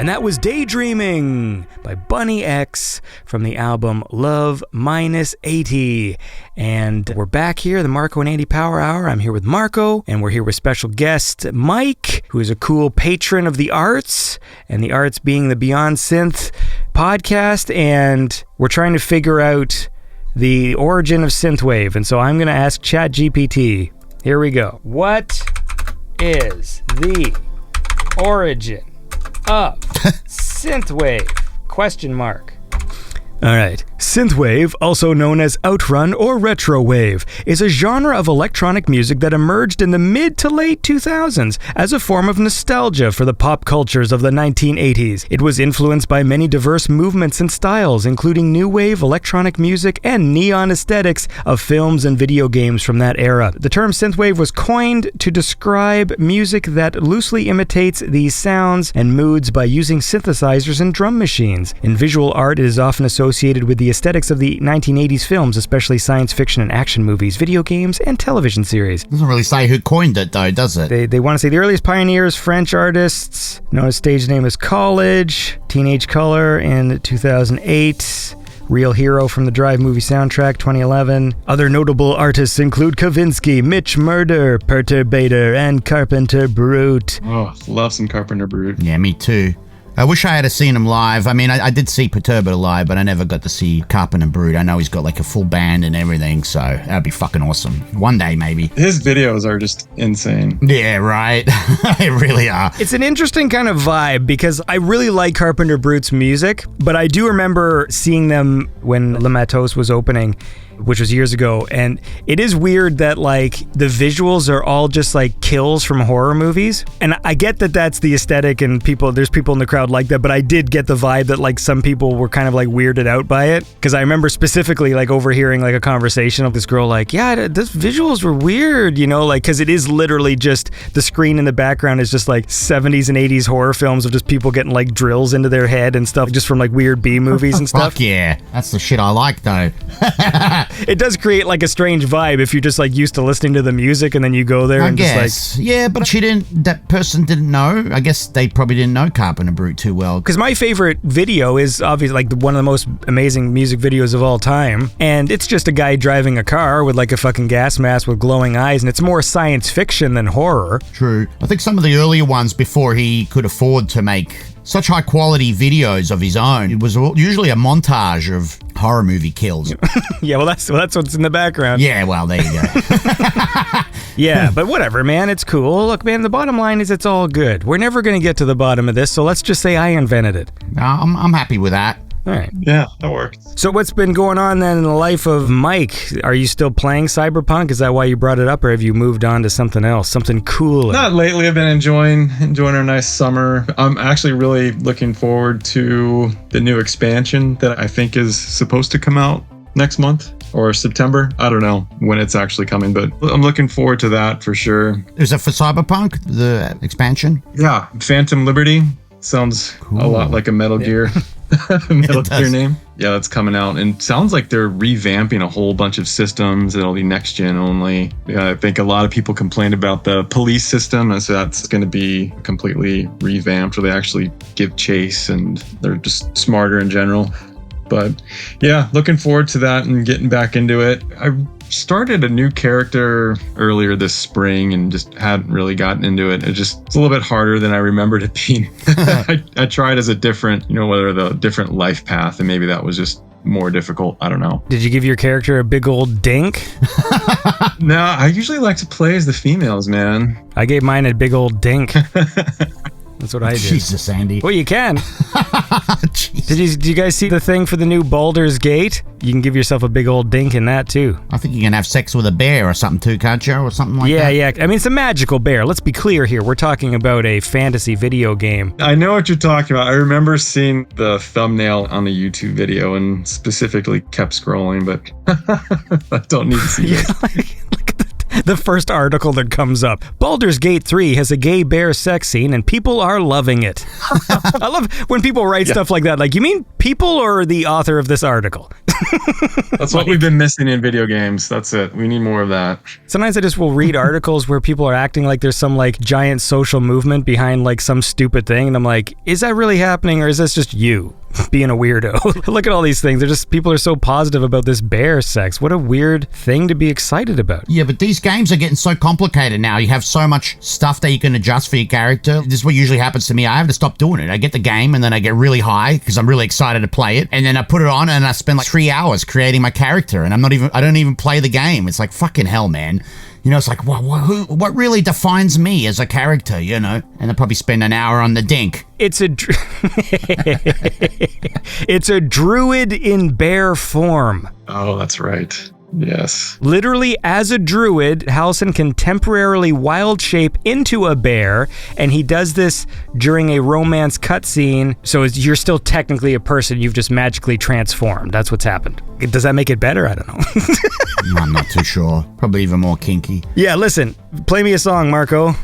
And that was Daydreaming by Bunny X from the album Love Minus 80. And we're back here, the Marko and Andy Power Hour. I'm here with Marko, and we're here with special guest Mike, who is a cool patron of the arts, and the arts being the Beyond Synth podcast. And we're trying to figure out the origin of synthwave. And so I'm going to ask ChatGPT. Here we go. What is the origin of synthwave? Question mark. All right. Synthwave, also known as outrun or retrowave, is a genre of electronic music that emerged in the mid to late 2000s as a form of nostalgia for the pop cultures of the 1980s. It was influenced by many diverse movements and styles, including new wave, electronic music, and neon aesthetics of films and video games from that era. The term synthwave was coined to describe music that loosely imitates these sounds and moods by using synthesizers and drum machines. In visual art, it is often associated with the aesthetics of the 1980s films, especially science fiction and action movies, video games, and television series. Doesn't really say who coined it, though, does it? They want to say the earliest pioneers, French artists, known as stage name as College, Teenage Color in 2008, Real Hero from the Drive movie soundtrack, 2011. Other notable artists include Kavinsky, Mitch Murder, Perturbator, and Carpenter Brut. Oh, love some Carpenter Brut. Yeah, me too. I wish I had seen him live. I mean, I did see Perturbator live, but I never got to see Carpenter Brut. I know he's got like a full band and everything, so that'd be fucking awesome. One day, maybe. His videos are just insane. Yeah, right. They really are. It's an interesting kind of vibe because I really like Carpenter Brut's music, but I do remember seeing them when Le Matos was opening, which was years ago, and it is weird that like the visuals are all just like kills from horror movies, and I get that that's the aesthetic and there's people in the crowd like that, but I did get the vibe that like some people were kind of like weirded out by it, because I remember specifically like overhearing like a conversation of this girl like, yeah, this visuals were weird, you know, like, because it is literally just the screen in the background is just like 70s and 80s horror films of just people getting like drills into their head and stuff, just from like weird B movies and stuff. Fuck yeah, that's the shit I like though. It does create like a strange vibe if you're just like used to listening to the music and then you go there and just like... Yeah, but that person didn't know. I guess they probably didn't know Carpenter Brut too well. Because my favorite video is obviously like one of the most amazing music videos of all time. And it's just a guy driving a car with like a fucking gas mask with glowing eyes. And it's more science fiction than horror. True. I think some of the earlier ones before he could afford to make such high quality videos of his own, it was usually a montage of horror movie kills. Yeah, well that's what's in the background. Yeah, well, there you go. Yeah, but whatever, man, it's cool. Look, man, the bottom line is it's all good. We're never going to get to the bottom of this, so let's just say I invented it. I'm happy with that. All right. Yeah, that worked. So what's been going on then in the life of Mike? Are you still playing Cyberpunk? Is that why you brought it up, or have you moved on to something else, something cooler? Not lately. I've been enjoying our nice summer. I'm actually really looking forward to the new expansion that I think is supposed to come out next month or September. I don't know when it's actually coming, but I'm looking forward to that for sure. Is it for Cyberpunk, the expansion? Yeah, Phantom Liberty. Sounds a lot like a Metal Gear. Metal Gear name. Yeah, that's coming out, and sounds like they're revamping a whole bunch of systems. It'll be next gen only. I think a lot of people complained about the police system, so that's going to be completely revamped, where they actually give chase and they're just smarter in general. But yeah, looking forward to that and getting back into it. I started a new character earlier this spring and just hadn't really gotten into it. It's a little bit harder than I remembered it being. I tried as a different, whether the different life path, and maybe that was just more difficult. I don't know. Did you give your character a big old dink? No, I usually like to play as the females, man. I gave mine a big old dink. That's what I did. Jesus, Andy. Well, you can. Did you guys see the thing for the new Baldur's Gate? You can give yourself a big old dink in that, too. I think you can have sex with a bear or something, too, can't you? Or something like that. Yeah. I mean, it's a magical bear. Let's be clear here. We're talking about a fantasy video game. I know what you're talking about. I remember seeing the thumbnail on the YouTube video and specifically kept scrolling, but I don't need to see it. The first article that comes up. Baldur's Gate 3 has a gay bear sex scene and people are loving it. I love when people write stuff like that. Like, you mean people or the author of this article? That's what we've been missing in video games. That's it. We need more of that. Sometimes I just will read articles where people are acting like there's some like giant social movement behind like some stupid thing, and I'm like, is that really happening, or is this just you being a weirdo? Look at all these things. They're just, people are so positive about this bear sex. What a weird thing to be excited about. Yeah, but these games are getting so complicated now. You have so much stuff that you can adjust for your character. This is what usually happens to me. I have to stop doing it. I get the game and then I get really high because I'm really excited to play it, and then I put it on and I spend like 3 hours creating my character, and I don't even play the game. It's like fucking hell, man. You know, it's like, what really defines me as a character, you know? And I'll probably spend an hour on the dink. It's a druid in bear form. Oh, that's right. Yes. Literally, as a druid, Halsin can temporarily wild shape into a bear, and he does this during a romance cutscene, so you're still technically a person, you've just magically transformed. That's what's happened. Does that make it better? I don't know. I'm not too sure. Probably even more kinky. Yeah, listen, play me a song, Marko.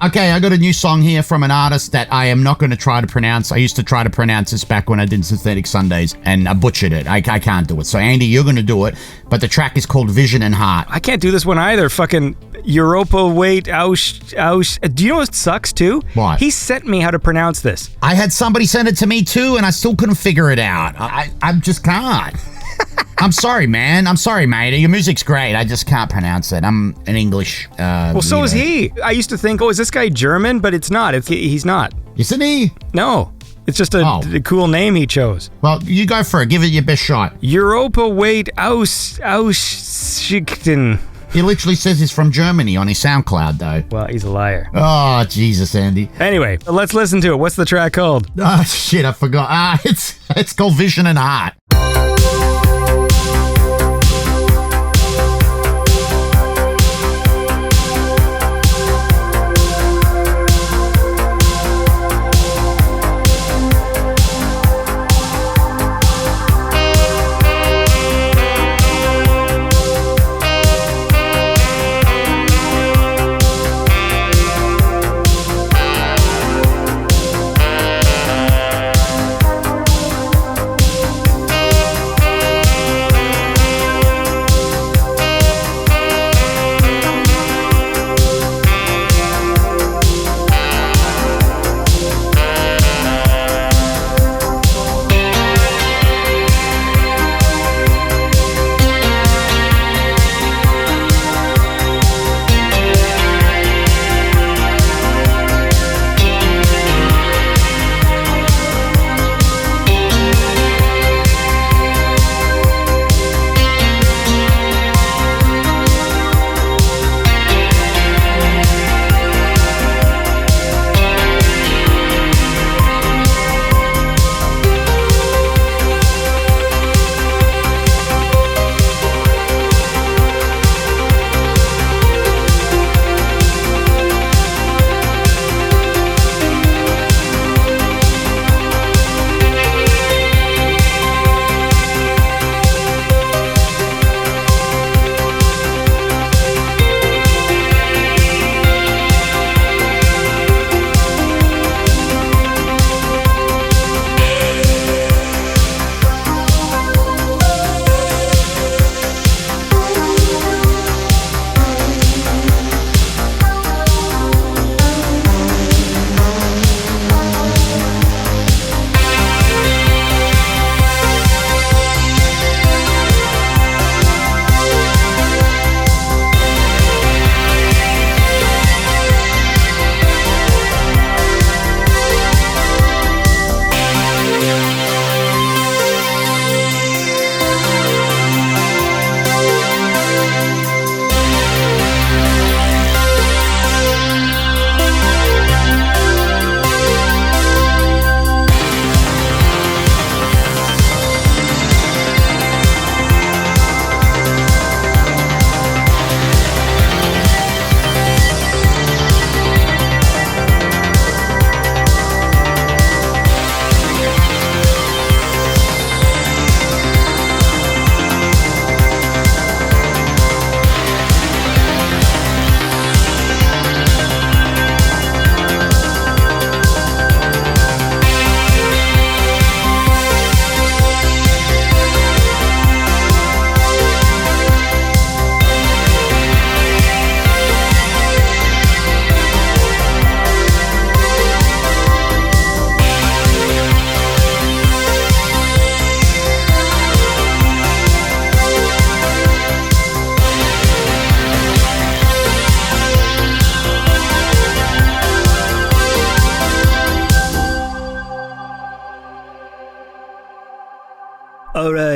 Okay, I got a new song here from an artist that I am not going to try to pronounce. I used to try to pronounce this back when I did Synthetic Sundays, and I butchered it. I can't do it. So, Andy, you're going to do it, but the track is called Vision and Heart. I can't do this one either. Fucking Europaweite, do you know what sucks, too? What? He sent me how to pronounce this. I had somebody send it to me, too, and I still couldn't figure it out. I just can't. I'm sorry, man. I'm sorry, mate. Your music's great. I just can't pronounce it. I'm an English. Well, so is he. I used to think, is this guy German? But it's not. He's not. Isn't he? No. It's just a cool name he chose. Well, you go for it. Give it your best shot. Europaweite Aussichten. He literally says he's from Germany on his SoundCloud, though. Well, he's a liar. Oh, Jesus, Andy. Anyway, let's listen to it. What's the track called? Oh, shit, I forgot. It's called Vision and Heart.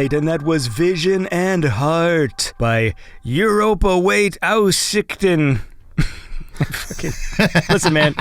Europaweite, and that was Vision and Heart by Europaweite Aussichten. Listen, man,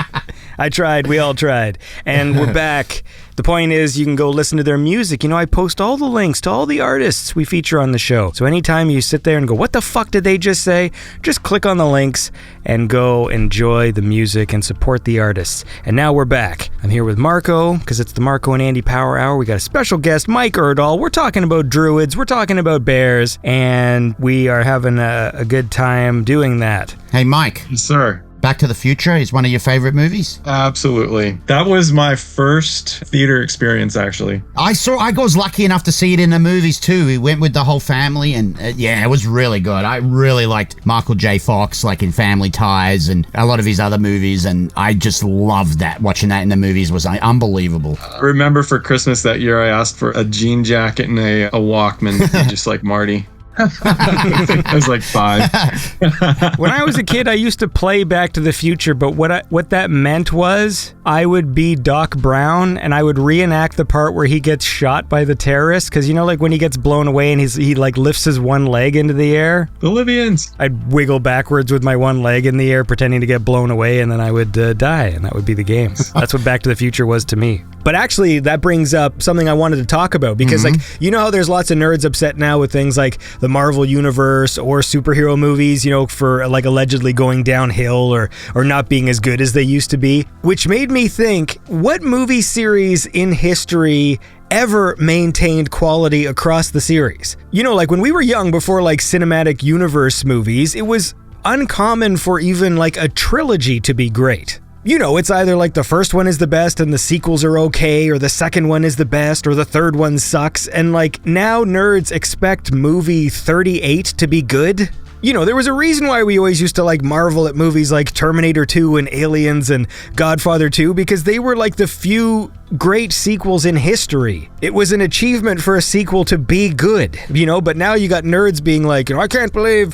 I tried. We all tried. And we're back. The point is, you can go listen to their music. You know, I post all the links to all the artists we feature on the show. So anytime you sit there and go, what the fuck did they just say? Just click on the links and go enjoy the music and support the artists. And now we're back. I'm here with Marko, because it's the Marko and Andy Power Hour. We got a special guest, Mike Erdahl. We're talking about druids. We're talking about bears. And we are having a good time doing that. Hey, Mike. Yes, sir. Back to the Future is one of your favorite movies? Absolutely. That was my first theater experience, actually. I was lucky enough to see it in the movies too. We went with the whole family, and it was really good. I really liked Michael J. Fox, like in Family Ties and a lot of his other movies, and I just loved that. Watching that in the movies was unbelievable. I remember for Christmas that year, I asked for a jean jacket and a Walkman, just like Marty. I was like 5. When I was a kid, I used to play Back to the Future, but what that meant was I would be Doc Brown and I would reenact the part where he gets shot by the terrorists, because you know, like when he gets blown away and he like lifts his one leg into the air. The Libyans. I'd wiggle backwards with my one leg in the air, pretending to get blown away, and then I would die, and that would be the game. That's what Back to the Future was to me. But actually, that brings up something I wanted to talk about, because like, you know how there's lots of nerds upset now with things like the Marvel Universe or superhero movies, you know, for like allegedly going downhill or not being as good as they used to be, which made me think, what movie series in history ever maintained quality across the series? You know, like when we were young, before like cinematic universe movies, it was uncommon for even like a trilogy to be great. You know, it's either like the first one is the best and the sequels are okay, or the second one is the best, or the third one sucks. And like now nerds expect movie 38 to be good. You know, there was a reason why we always used to like marvel at movies like Terminator 2 and Aliens and Godfather 2, because they were like the few great sequels in history. It was an achievement for a sequel to be good, you know, but now you got nerds being like, you know, I can't believe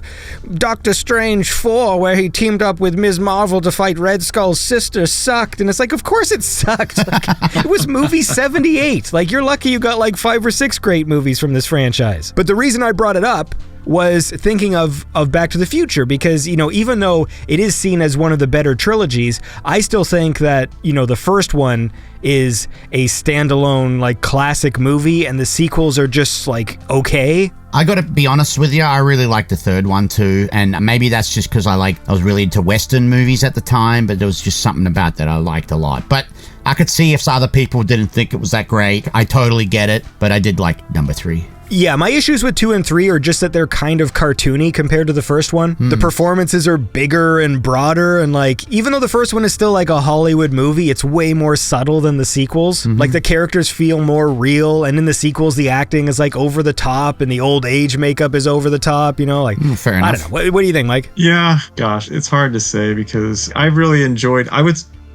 Doctor Strange 4, where he teamed up with Ms. Marvel to fight Red Skull's sister, sucked. And it's like, of course it sucked. Like, it was movie 78. Like, you're lucky you got like 5 or 6 great movies from this franchise. But the reason I brought it up was thinking of Back to the Future, because, you know, even though it is seen as one of the better trilogies, I still think that, you know, the first one is a standalone, like, classic movie, and the sequels are just, like, okay. I gotta be honest with you, I really liked the third one too, and maybe that's just because I was really into Western movies at the time, but there was just something about that I liked a lot. But I could see if other people didn't think it was that great. I totally get it, but I did like number 3. Yeah, my issues with 2 and 3 are just that they're kind of cartoony compared to the first one. The performances are bigger and broader, and like, even though the first one is still like a Hollywood movie, it's way more subtle than the sequels. Like, the characters feel more real, and in the sequels, the acting is like over the top, and the old age makeup is over the top, you know? Like, fair enough. I don't know. What do you think, Mike? Yeah, gosh, it's hard to say, because I really enjoyed,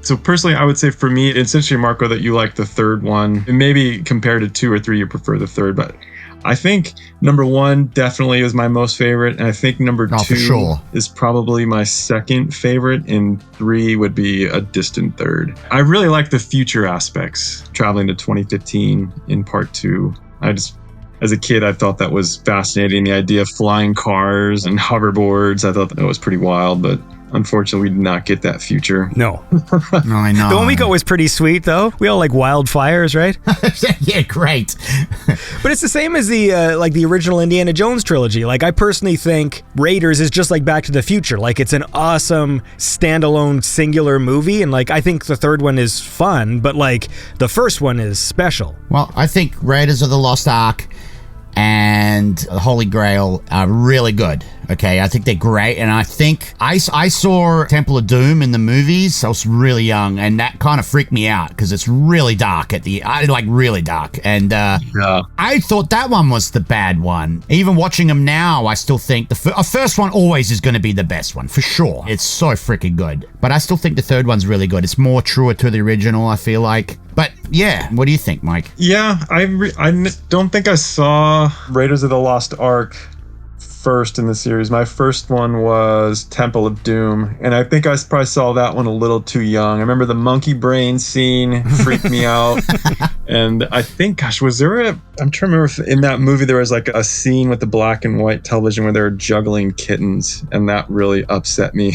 so personally, I would say for me, it's interesting, Marko, that you like the third one. And maybe compared to 2 or 3, you prefer the third, but I think number 1 definitely is my most favorite, and I think number 2 is probably my second favorite, and 3 would be a distant third. I really like the future aspects, traveling to 2015 in part 2. As a kid, I thought that was fascinating, the idea of flying cars and hoverboards. I thought that was pretty wild, but unfortunately, we did not get that future. No. No, I know. The one we got was pretty sweet, though. We all like wildfires, right? Yeah, great. But it's the same as the like the original Indiana Jones trilogy. Like, I personally think Raiders is just like Back to the Future. Like, it's an awesome standalone singular movie, and like, I think the third one is fun, but like, the first one is special. Well, I think Raiders of the Lost Ark and Holy Grail are really good. Okay, I think they're great, and I think I saw Temple of Doom in the movies. I was really young, and that kind of freaked me out because it's really dark really dark, and I thought that one was the bad one. Even watching them now, I still think the first one always is going to be the best one for sure. It's so freaking good, but I still think the third one's really good. It's more truer to the original, I feel like. But yeah, what do you think, Mike? Yeah, I don't think I saw Raiders of the Lost Ark first in the series. My first one was Temple of Doom, and I think I probably saw that one a little too young. I remember the monkey brain scene freaked me out. And I think, gosh, I'm trying to remember if in that movie there was like a scene with the black and white television where they were juggling kittens, and that really upset me.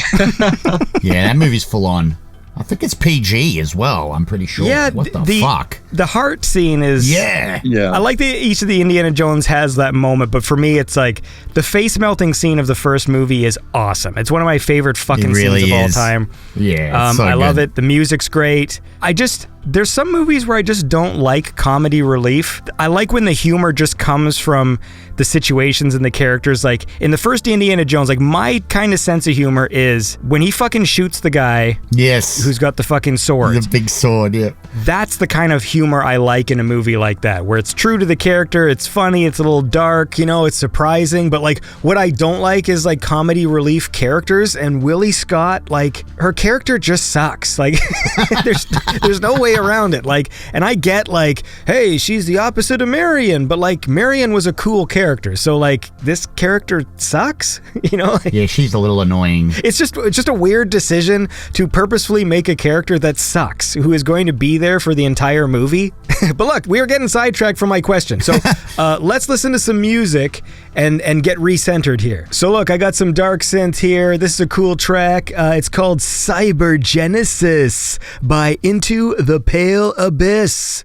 Yeah, that movie's full on. I think it's PG as well, I'm pretty sure. Yeah, what the fuck? The heart scene is... Yeah. I like that each of the Indiana Jones has that moment, but for me, it's like the face-melting scene of the first movie is awesome. It's one of my favorite fucking really scenes of all is. time. Yeah, it's so I good. love it. The music's great. There's some movies where I just don't like comedy relief. I like when the humor just comes from the situations and the characters. Like in the first Indiana Jones, like my kind of sense of humor is when he fucking shoots the guy who's got the fucking sword. The big sword, yeah. That's the kind of humor I like in a movie like that, where it's true to the character, it's funny, it's a little dark, it's surprising, but like what I don't like is like comedy relief characters, and Willie Scott, like her character just sucks. Like there's no way around it. Like, and I get like, hey, she's the opposite of Marion, but like Marion was a cool character, so like this character sucks. Yeah, she's a little annoying. It's just a weird decision to purposefully make a character that sucks, who is going to be there for the entire movie. But look, we are getting sidetracked from my question, so let's listen to some music and get recentered here. So look, I got some dark synth here. This is a cool track. It's called Cybergenesis by Into the Pale Abyss.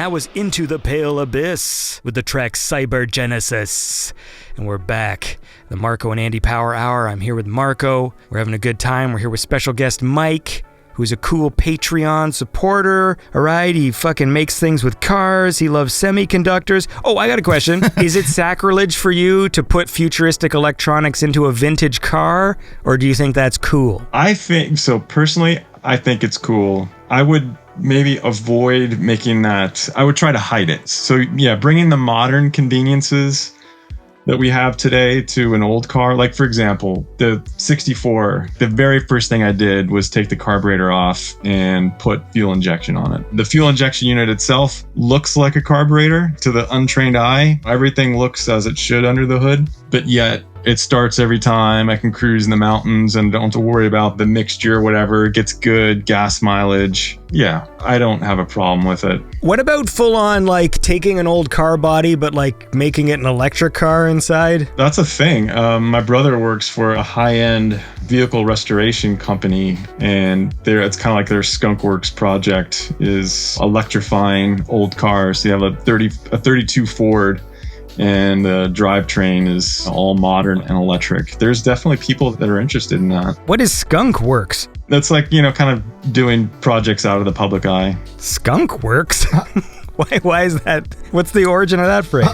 that was Into the Pale Abyss with the track Cybergenesis. And we're back. The Marko and Andy Power Hour. I'm here with Marko. We're having a good time. We're here with special guest Mike, who's a cool Patreon supporter. All right, he fucking makes things with cars. He loves semiconductors. Oh, I got a question. Is it sacrilege for you to put futuristic electronics into a vintage car, or do you think that's cool? I think so. Personally, I think it's cool. I would maybe avoid making that. I would try to hide it. So yeah, bringing the modern conveniences that we have today to an old car. Like, for example, the 64, the very first thing I did was take the carburetor off and put fuel injection on it. The fuel injection unit itself looks like a carburetor to the untrained eye. Everything looks as it should under the hood, but yet it starts every time. I can cruise in the mountains and don't have to worry about the mixture or whatever. It gets good gas mileage. Yeah, I don't have a problem with it. What about full on, like, taking an old car body, but like making it an electric car inside? That's a thing. My brother works for a high-end vehicle restoration company, and it's kind of like their skunkworks project is electrifying old cars. They have a 32 Ford, and the drivetrain is all modern and electric. There's definitely people that are interested in that. What is Skunkworks? That's like, kind of doing projects out of the public eye. Skunkworks? Why is that? What's the origin of that phrase?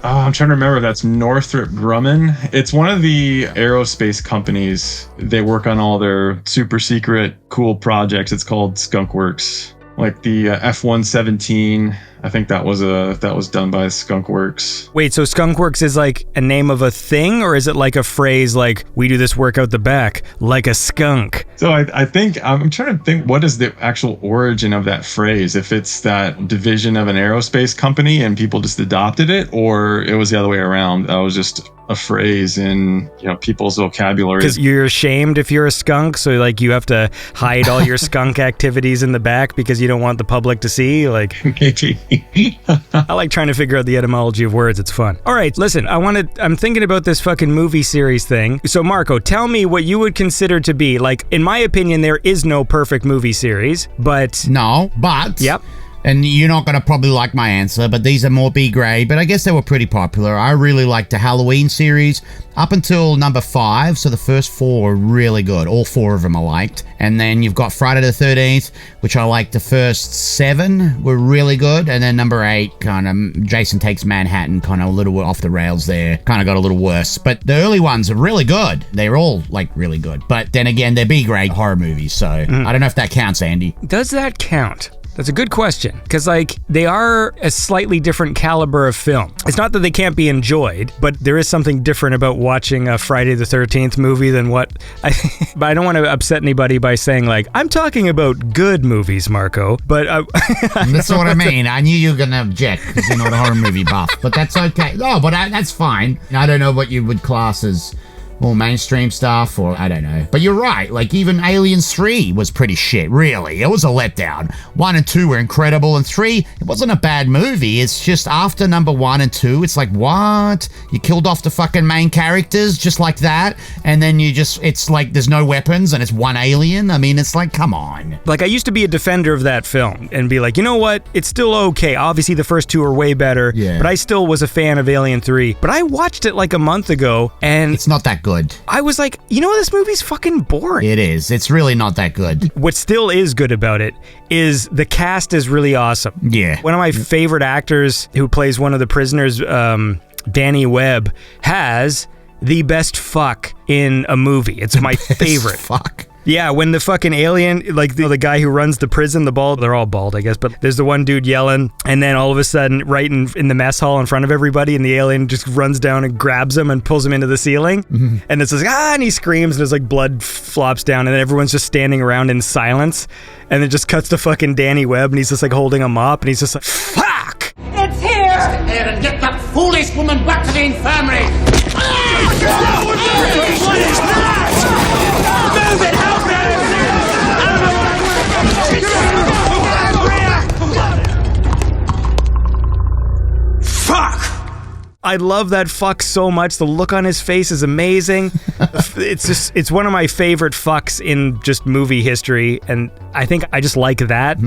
I'm trying to remember. That's Northrop Grumman. It's one of the aerospace companies. They work on all their super secret cool projects. It's called Skunkworks. Like the F-117, I think that was done by Skunkworks. Wait, so Skunkworks is like a name of a thing, or is it like a phrase like, we do this work out the back, like a skunk? So I think, I'm trying to think, what is the actual origin of that phrase? If it's that division of an aerospace company and people just adopted it, or it was the other way around. That was just a phrase in people's vocabulary. Because you're ashamed if you're a skunk, so like you have to hide all your skunk activities in the back because you don't want the public to see. Like, maybe. I like trying to figure out the etymology of words. It's fun. All right, listen. I'm thinking about this fucking movie series thing. So Marko, tell me what you would consider to be, like, in my opinion, there is no perfect movie series, but yep. And you're not going to probably like my answer, but these are more B grade, but I guess they were pretty popular. I really liked the Halloween series up until number 5, so the first 4 were really good. All 4 of them I liked. And then you've got Friday the 13th, which I liked. The first 7 were really good, and then number 8, kind of Jason Takes Manhattan, kind of a little off the rails there, kind of got a little worse. But the early ones are really good. They're all, like, really good. But then again, they're B grade horror movies, so I don't know if that counts, Andy. Does that count? That's a good question, because like they are a slightly different caliber of film. It's not that they can't be enjoyed, but there is something different about watching a Friday the 13th movie than but I don't want to upset anybody by saying, like, I'm talking about good movies, Marko, but that's what I mean. I knew you were going to object because you're not a horror movie buff, but that's okay. No, but that's fine. I don't know what you would class as more mainstream stuff, or I don't know. But you're right, like even Aliens 3 was pretty shit, really. It was a letdown. 1 and 2 were incredible, and 3, it wasn't a bad movie. It's just after number 1 and 2, it's like, what? You killed off the fucking main characters just like that, and then it's like there's no weapons, and it's one alien? I mean, it's like, come on. Like, I used to be a defender of that film, and be like, you know what? It's still okay. Obviously, the first 2 are way better, but I still was a fan of Alien 3. But I watched it like a month ago, and it's not that good. I was like, this movie's fucking boring. It is. It's really not that good. What still is good about it is the cast is really awesome. Yeah. One of my favorite actors who plays one of the prisoners, Danny Webb, has the best fuck in a movie. It's my favorite. Fuck. Yeah, when the fucking alien, like the guy who runs the prison, the bald, they're all bald, I guess, but there's the one dude yelling, and then all of a sudden, right in the mess hall in front of everybody, and the alien just runs down and grabs him and pulls him into the ceiling, and it's like, and he screams, and there's like blood flops down, and then everyone's just standing around in silence, and it just cuts to fucking Danny Webb, and he's just like holding a mop, and he's just like, fuck! It's here! Here and get that foolish woman back to the infirmary! What is that? Move it! Fuck! I love that fuck so much. The look on his face is amazing. It's one of my favorite fucks in just movie history, and I think I just like that,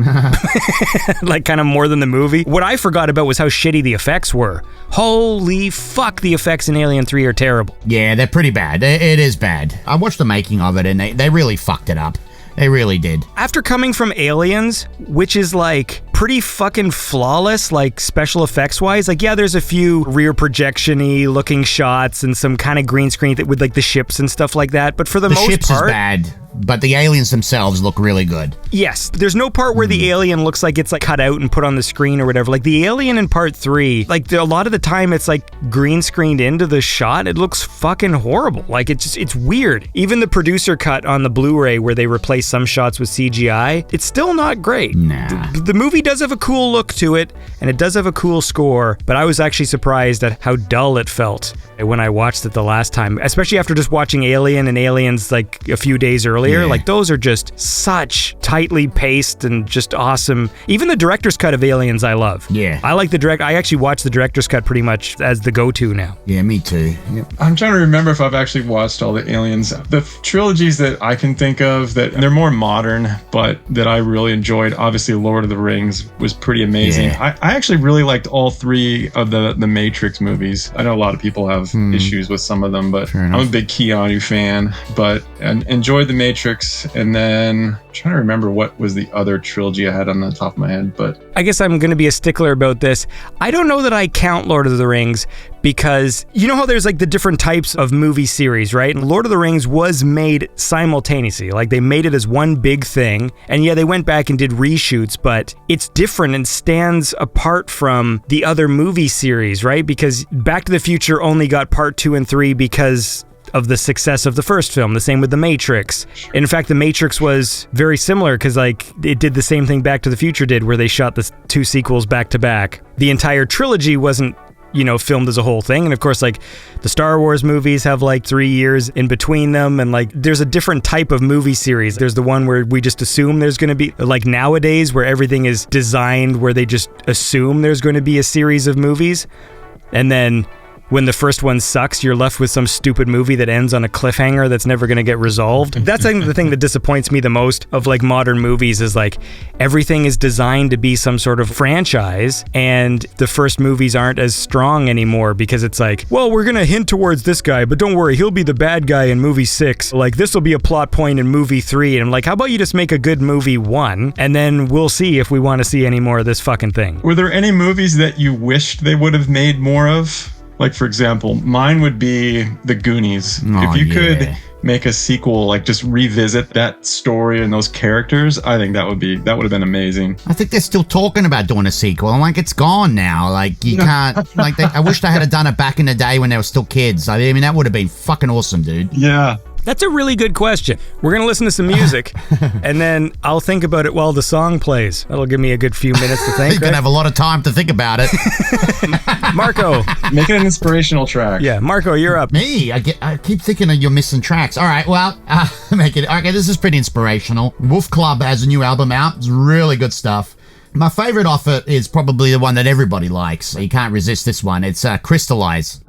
like kind of more than the movie. What I forgot about was how shitty the effects were. Holy fuck, the effects in Alien 3 are terrible. Yeah, they're pretty bad. It is bad. I watched the making of it, and they really fucked it up. They really did. After coming from Aliens, which is like pretty fucking flawless, like special effects wise, like yeah, there's a few rear projection-y looking shots and some kind of green screen with like the ships and stuff like that, but for the most part... The ships is bad, but the aliens themselves look really good. Yes, there's no part where the alien looks like it's like cut out and put on the screen or whatever. Like the alien in part 3, like a lot of the time it's like green screened into the shot. It looks fucking horrible. Like it's weird. Even the producer cut on the Blu-ray where they replace some shots with CGI, it's still not great. Nah. The movie does have a cool look to it, and it does have a cool score, but I was actually surprised at how dull it felt when I watched it the last time, especially after just watching Alien and Aliens like a few days earlier. Yeah. Like those are just such tightly paced and just awesome. Even the director's cut of Aliens I love. Yeah. I like I actually watch the director's cut pretty much as the go-to now. Yeah, me too. Yep. I'm trying to remember if I've actually watched all the Aliens. The trilogies that I can think of that they're more modern, but that I really enjoyed, obviously Lord of the Rings was pretty amazing. Yeah. I actually really liked all 3 of the Matrix movies. I know a lot of people have issues with some of them, but I'm a big Keanu fan, but and enjoyed the Matrix. And then I'm trying to remember what was the other trilogy I had on the top of my head, but I guess I'm going to be a stickler about this. I don't know that I count Lord of the Rings because you know how there's like the different types of movie series, right? And Lord of the Rings was made simultaneously. Like they made it as one big thing. And yeah, they went back and did reshoots, but it's different and stands apart from the other movie series, right? Because Back to the Future only got part 2 and 3 because of the success of the first film. The same with The Matrix. In fact, The Matrix was very similar because like it did the same thing Back to the Future did where they shot the 2 sequels back to back. The entire trilogy wasn't filmed as a whole thing. And of course, like the Star Wars movies have like 3 years in between them. And like there's a different type of movie series. There's the one where we just assume there's going to be, like nowadays, where everything is designed where they just assume there's going to be a series of movies. And then when the first one sucks, you're left with some stupid movie that ends on a cliffhanger that's never going to get resolved. That's I think the thing that disappoints me the most of like modern movies is like everything is designed to be some sort of franchise and the first movies aren't as strong anymore because it's like, well, we're going to hint towards this guy, but don't worry, he'll be the bad guy in movie 6. Like this will be a plot point in movie 3. And I'm like, how about you just make a good movie 1 and then we'll see if we want to see any more of this fucking thing. Were there any movies that you wished they would have made more of? Like, for example, mine would be The Goonies. Oh, if you could make a sequel, like just revisit that story and those characters, I think that would have been amazing. I think they're still talking about doing a sequel. I'm like, it's gone now. Like, you can't, like, I wish they had done it back in the day when they were still kids. I mean, that would have been fucking awesome, dude. Yeah. That's a really good question. We're going to listen to some music, and then I'll think about it while the song plays. That'll give me a good few minutes to think. You're going to have a lot of time to think about it. Marko. Make it an inspirational track. Yeah, Marko, you're up. Me? I keep thinking you're missing tracks. All right, well, make it. Okay, this is pretty inspirational. Wolf Club has a new album out. It's really good stuff. My favorite off it is probably the one that everybody likes. You can't resist this one. It's Crystalise.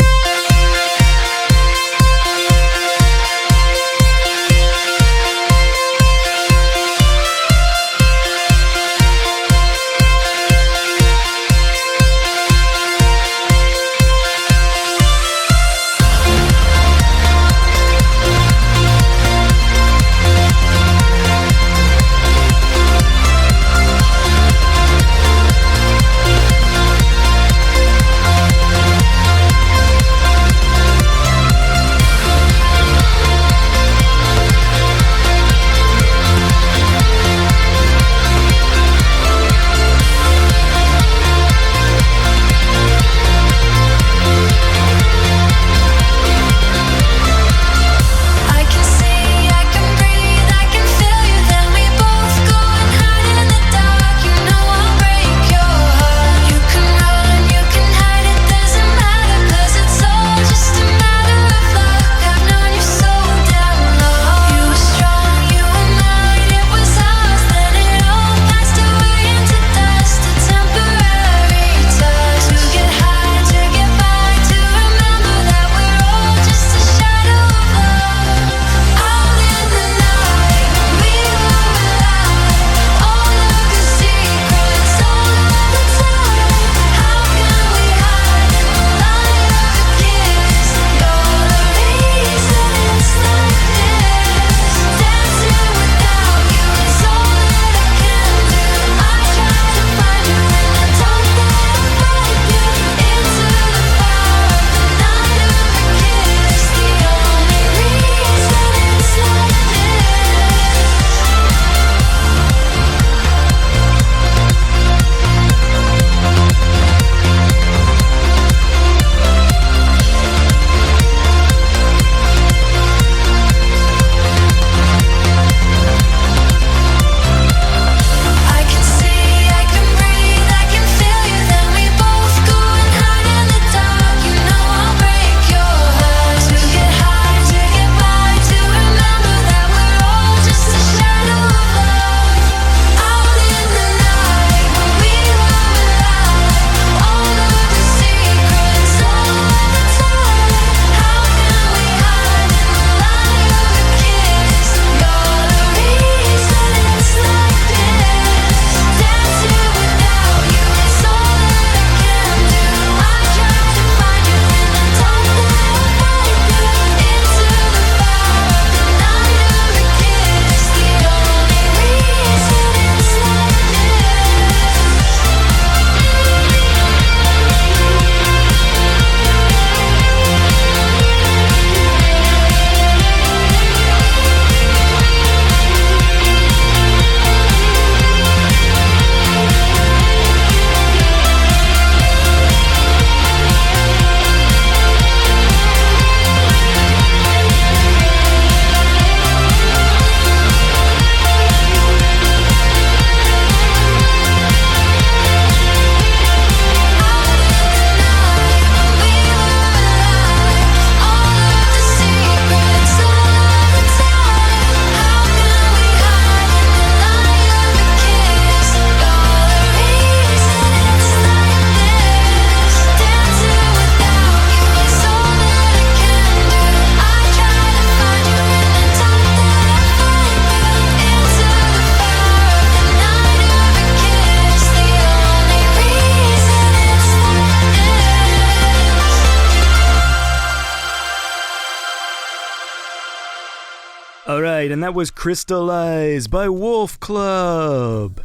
All right, and that was Crystalise by Wolf Club.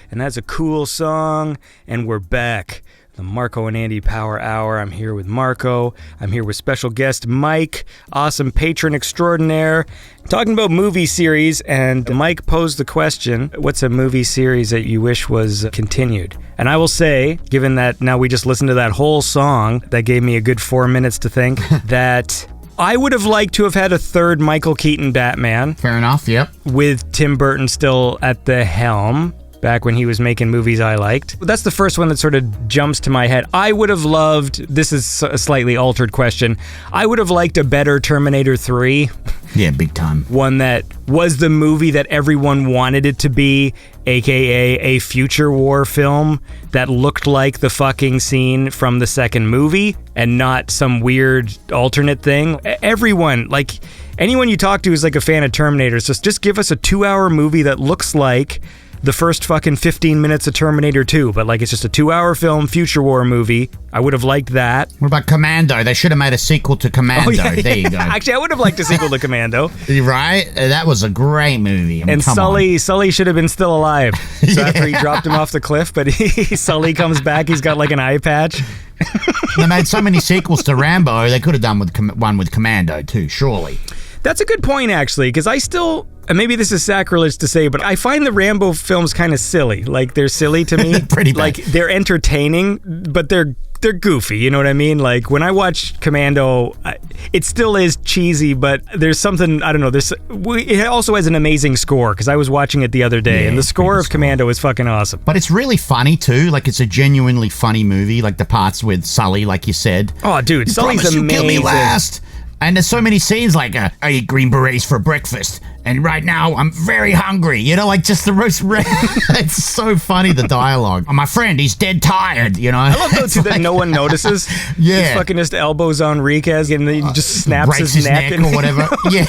And that's a cool song, and we're back. The Marko and Andy Power Hour. I'm here with Marko. I'm here with special guest Mike, awesome patron extraordinaire, talking about movie series. And Mike posed the question, what's a movie series that you wish was continued? And I will say, given that now we just listened to that whole song, that gave me a good 4 minutes to think, that I would have liked to have had a third Michael Keaton Batman. Fair enough, yep. With Tim Burton still at the helm. Back when he was making movies I liked. That's the first one that sort of jumps to my head. I would have loved, this is a slightly altered question, I would have liked a better Terminator 3. Yeah, big time. One that was the movie that everyone wanted it to be, aka a future war film that looked like the fucking scene from the second movie and not some weird alternate thing. Everyone, like, anyone you talk to is like a fan of Terminator, so just give us a 2-hour movie that looks like the first fucking 15 minutes of Terminator 2, but like it's just a 2-hour film, future war movie. I would have liked that. What about Commando? They should have made a sequel to Commando. Oh, yeah, there you go. Actually, I would have liked a sequel to Commando. Right? That was a great movie. I mean, and Sully should have been still alive. So after he dropped him off the cliff, but Sully comes back, he's got like an eye patch. They made so many sequels to Rambo, they could have done one with Commando too, surely. That's a good point, actually, because I still, and maybe this is sacrilege to say, but I find the Rambo films kind of silly. Like, they're silly to me. Pretty bad. Like, they're entertaining, but they're goofy, you know what I mean? Like, when I watch Commando, it still is cheesy, but there's something, I don't know, it also has an amazing score, because I was watching it the other day, and the score of Commando is fucking awesome. But it's really funny, too. Like, it's a genuinely funny movie, like the parts with Sully, like you said. Oh, dude, Sully's amazing. You kill me last. And there's so many scenes like, I eat green berets for breakfast, and right now I'm very hungry. You know, like just the most... It's so funny, the dialogue. Oh, my friend, he's dead tired, you know? I love those two that no one notices. Yeah. He's fucking just elbows on Enriquez, and then he just snaps breaks his neck. Or whatever. Yeah.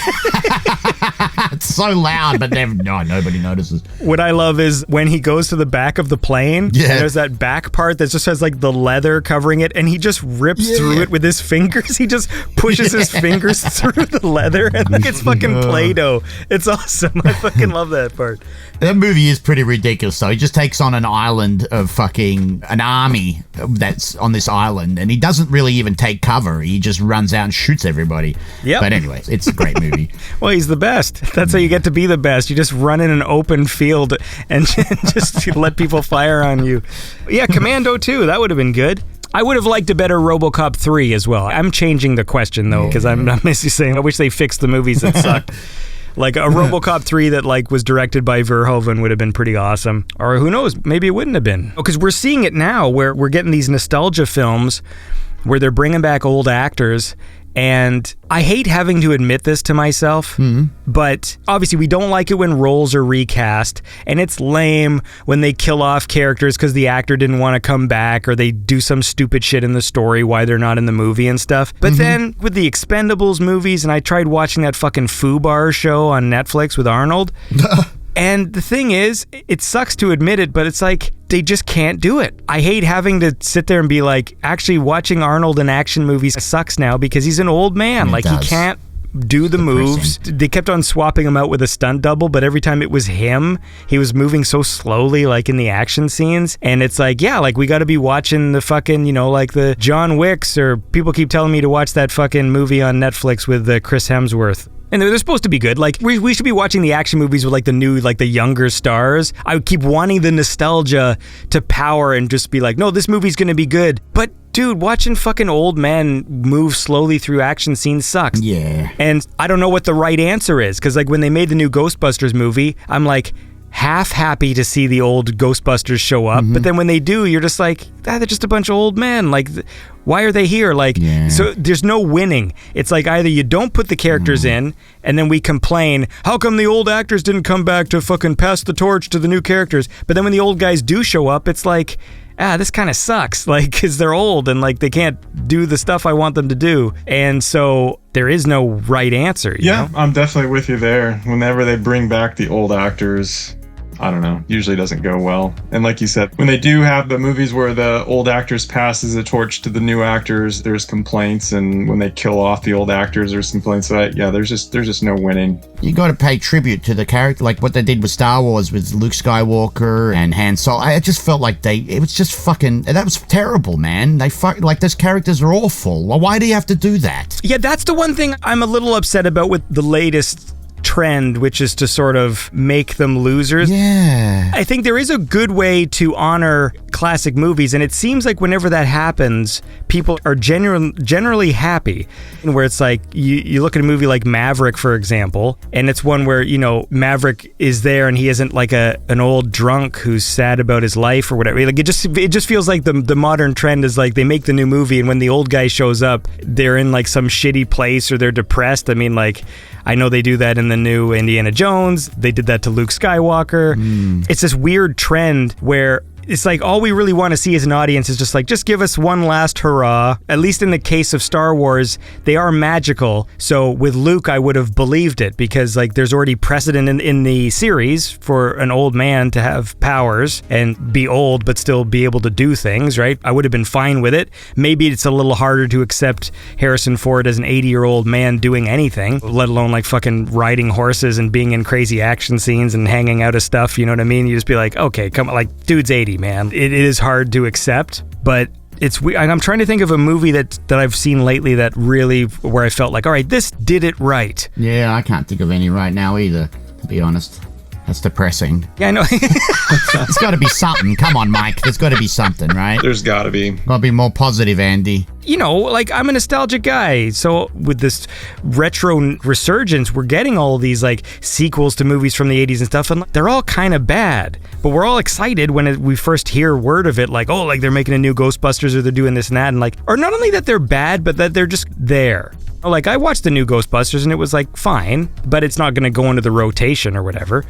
It's so loud, but nobody notices. What I love is when he goes to the back of the plane, and there's that back part that just has like the leather covering it, and he just rips through it with his fingers. He just pushes his fingers through the leather, and like it's fucking Play-Doh. It's awesome. I fucking love that part. That movie is pretty ridiculous, though. He just takes on an island of fucking an army that's on this island, and he doesn't really even take cover. He just runs out and shoots everybody. Yep. But anyway, it's a great movie. Well, he's the best. That's how you get to be the best. You just run in an open field and just let people fire on you. Yeah, Commando 2. That would have been good. I would have liked a better RoboCop 3 as well. I'm changing the question, though, because I'm basically saying I wish they fixed the movies that sucked. Like a RoboCop 3 that like was directed by Verhoeven would have been pretty awesome. Or who knows, maybe it wouldn't have been. Because we're seeing it now where we're getting these nostalgia films where they're bringing back old actors. And I hate having to admit this to myself, but obviously we don't like it when roles are recast, and it's lame when they kill off characters because the actor didn't want to come back, or they do some stupid shit in the story why they're not in the movie and stuff. But then with the Expendables movies, and I tried watching that fucking Fubar show on Netflix with Arnold, and the thing is, it sucks to admit it, but it's like, they just can't do it. I hate having to sit there and be like, actually watching Arnold in action movies sucks now because he's an old man. Like, he can't do the moves. They kept on swapping him out with a stunt double, but every time it was him, he was moving so slowly, like in the action scenes. And it's like, yeah, like we got to be watching the fucking, you know, like the John Wicks, or people keep telling me to watch that fucking movie on Netflix with Chris Hemsworth. And they're supposed to be good. Like, we should be watching the action movies with, like, the new, like, the younger stars. I would keep wanting the nostalgia to power and just be like, no, this movie's gonna be good. But, dude, watching fucking old men move slowly through action scenes sucks. Yeah. And I don't know what the right answer is. Because, like, when they made the new Ghostbusters movie, I'm like, half happy to see the old Ghostbusters show up, but then when they do, you're just like, they're just a bunch of old men. Like, why are they here? Like, so there's no winning. It's like either you don't put the characters in, and then we complain, how come the old actors didn't come back to fucking pass the torch to the new characters? But then when the old guys do show up, it's like, this kind of sucks, like, because they're old and like they can't do the stuff I want them to do. And so there is no right answer. You know? I'm definitely with you there. Whenever they bring back the old actors, I don't know, usually doesn't go well. And like you said, when they do have the movies where the old actors passes the torch to the new actors, there's complaints, and when they kill off the old actors, there's complaints. So there's just no winning. You got to pay tribute to the character, like what they did with Star Wars with Luke Skywalker and Han Solo. I just felt like it was just fucking, that was terrible, man. Like those characters are awful. Well, why do you have to do that? Yeah, that's the one thing I'm a little upset about with the latest trend, which is to sort of make them losers. Yeah. I think there is a good way to honor classic movies, and it seems like whenever that happens, people are generally happy. Where it's like, you look at a movie like Maverick, for example, and it's one where, you know, Maverick is there and he isn't like an old drunk who's sad about his life or whatever. Like, it just feels like the modern trend is like they make the new movie, and when the old guy shows up, they're in like some shitty place or they're depressed. I mean, like, I know they do that in the new Indiana Jones. They did that to Luke Skywalker. It's this weird trend where it's like all we really want to see as an audience is just give us one last hurrah. At least in the case of Star Wars, they are magical. So with Luke, I would have believed it because like there's already precedent in the series for an old man to have powers and be old but still be able to do things, right? I would have been fine with it. Maybe it's a little harder to accept Harrison Ford as an 80-year-old man doing anything, let alone like fucking riding horses and being in crazy action scenes and hanging out of stuff, you know what I mean? You just be like, okay, come on, like, dude's 80, man. It is hard to accept, but it's weird. I'm trying to think of a movie that I've seen lately that really, where I felt like, all right, this did it right. Yeah, I can't think of any right now either, to be honest. That's depressing. Yeah, I know. There's got to be something. Come on, Mike. There's got to be something, right? There's got to be. Got to be more positive, Andy. You know, like, I'm a nostalgic guy, so with this retro resurgence, we're getting all of these like sequels to movies from the 80s and stuff, and they're all kind of bad, but we're all excited when we first hear word of it, like, oh, like they're making a new Ghostbusters or they're doing this and that, and like, or not only that they're bad, but that they're just there. Like, I watched the new Ghostbusters and it was like fine, but it's not going to go into the rotation or whatever.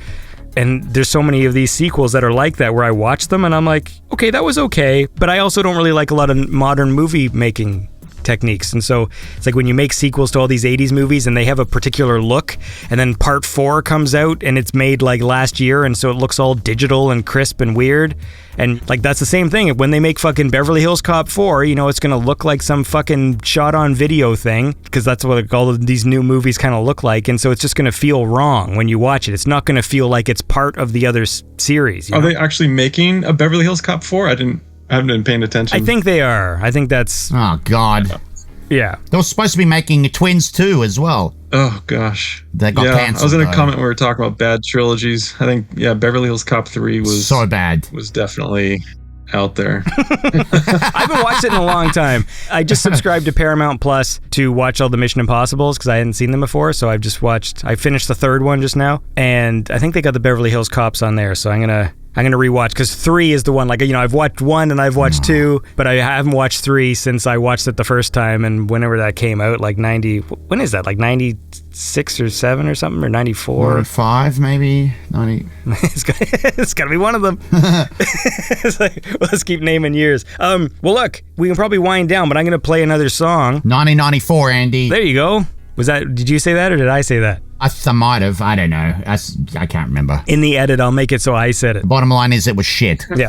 And there's so many of these sequels that are like that where I watch them and I'm like, okay, that was okay, but I also don't really like a lot of modern movie making techniques. And so it's like when you make sequels to all these 80s movies and they have a particular look, and then part 4 comes out and it's made like last year, and so it looks all digital and crisp and weird. And like, that's the same thing. When they make fucking Beverly Hills Cop 4, you know, it's going to look like some fucking shot on video thing, because that's what all of these new movies kind of look like. And so it's just going to feel wrong when you watch it. It's not going to feel like it's part of the other series. Are they actually making a Beverly Hills Cop 4? I haven't been paying attention. I think they are. I think that's... Oh, God. Yeah. They were supposed to be making Twins 2 as well. Oh, gosh. That got canceled. I was in a comment where we were talking about bad trilogies. I think, Beverly Hills Cop 3 was... so bad. Was definitely out there. I haven't watched it in a long time. I just subscribed to Paramount Plus to watch all the Mission Impossibles because I hadn't seen them before. So I finished the third one just now, and I think they got the Beverly Hills Cops on there. So I'm gonna rewatch, because 3 is the one, like, you know, I've watched 1 and I've watched 2, but I haven't watched 3 since I watched it the first time, and whenever that came out, like 90, when is that, like 96 or 7 or something, or 94? 95 maybe, 90. It's gotta be one of them. It's like, let's keep naming years. Well, look, we can probably wind down, but I'm gonna play another song. 1994, Andy. There you go. Did you say that or did I say that? I might have. I don't know. I can't remember. In the edit, I'll make it so I said it. The bottom line is it was shit. Yeah.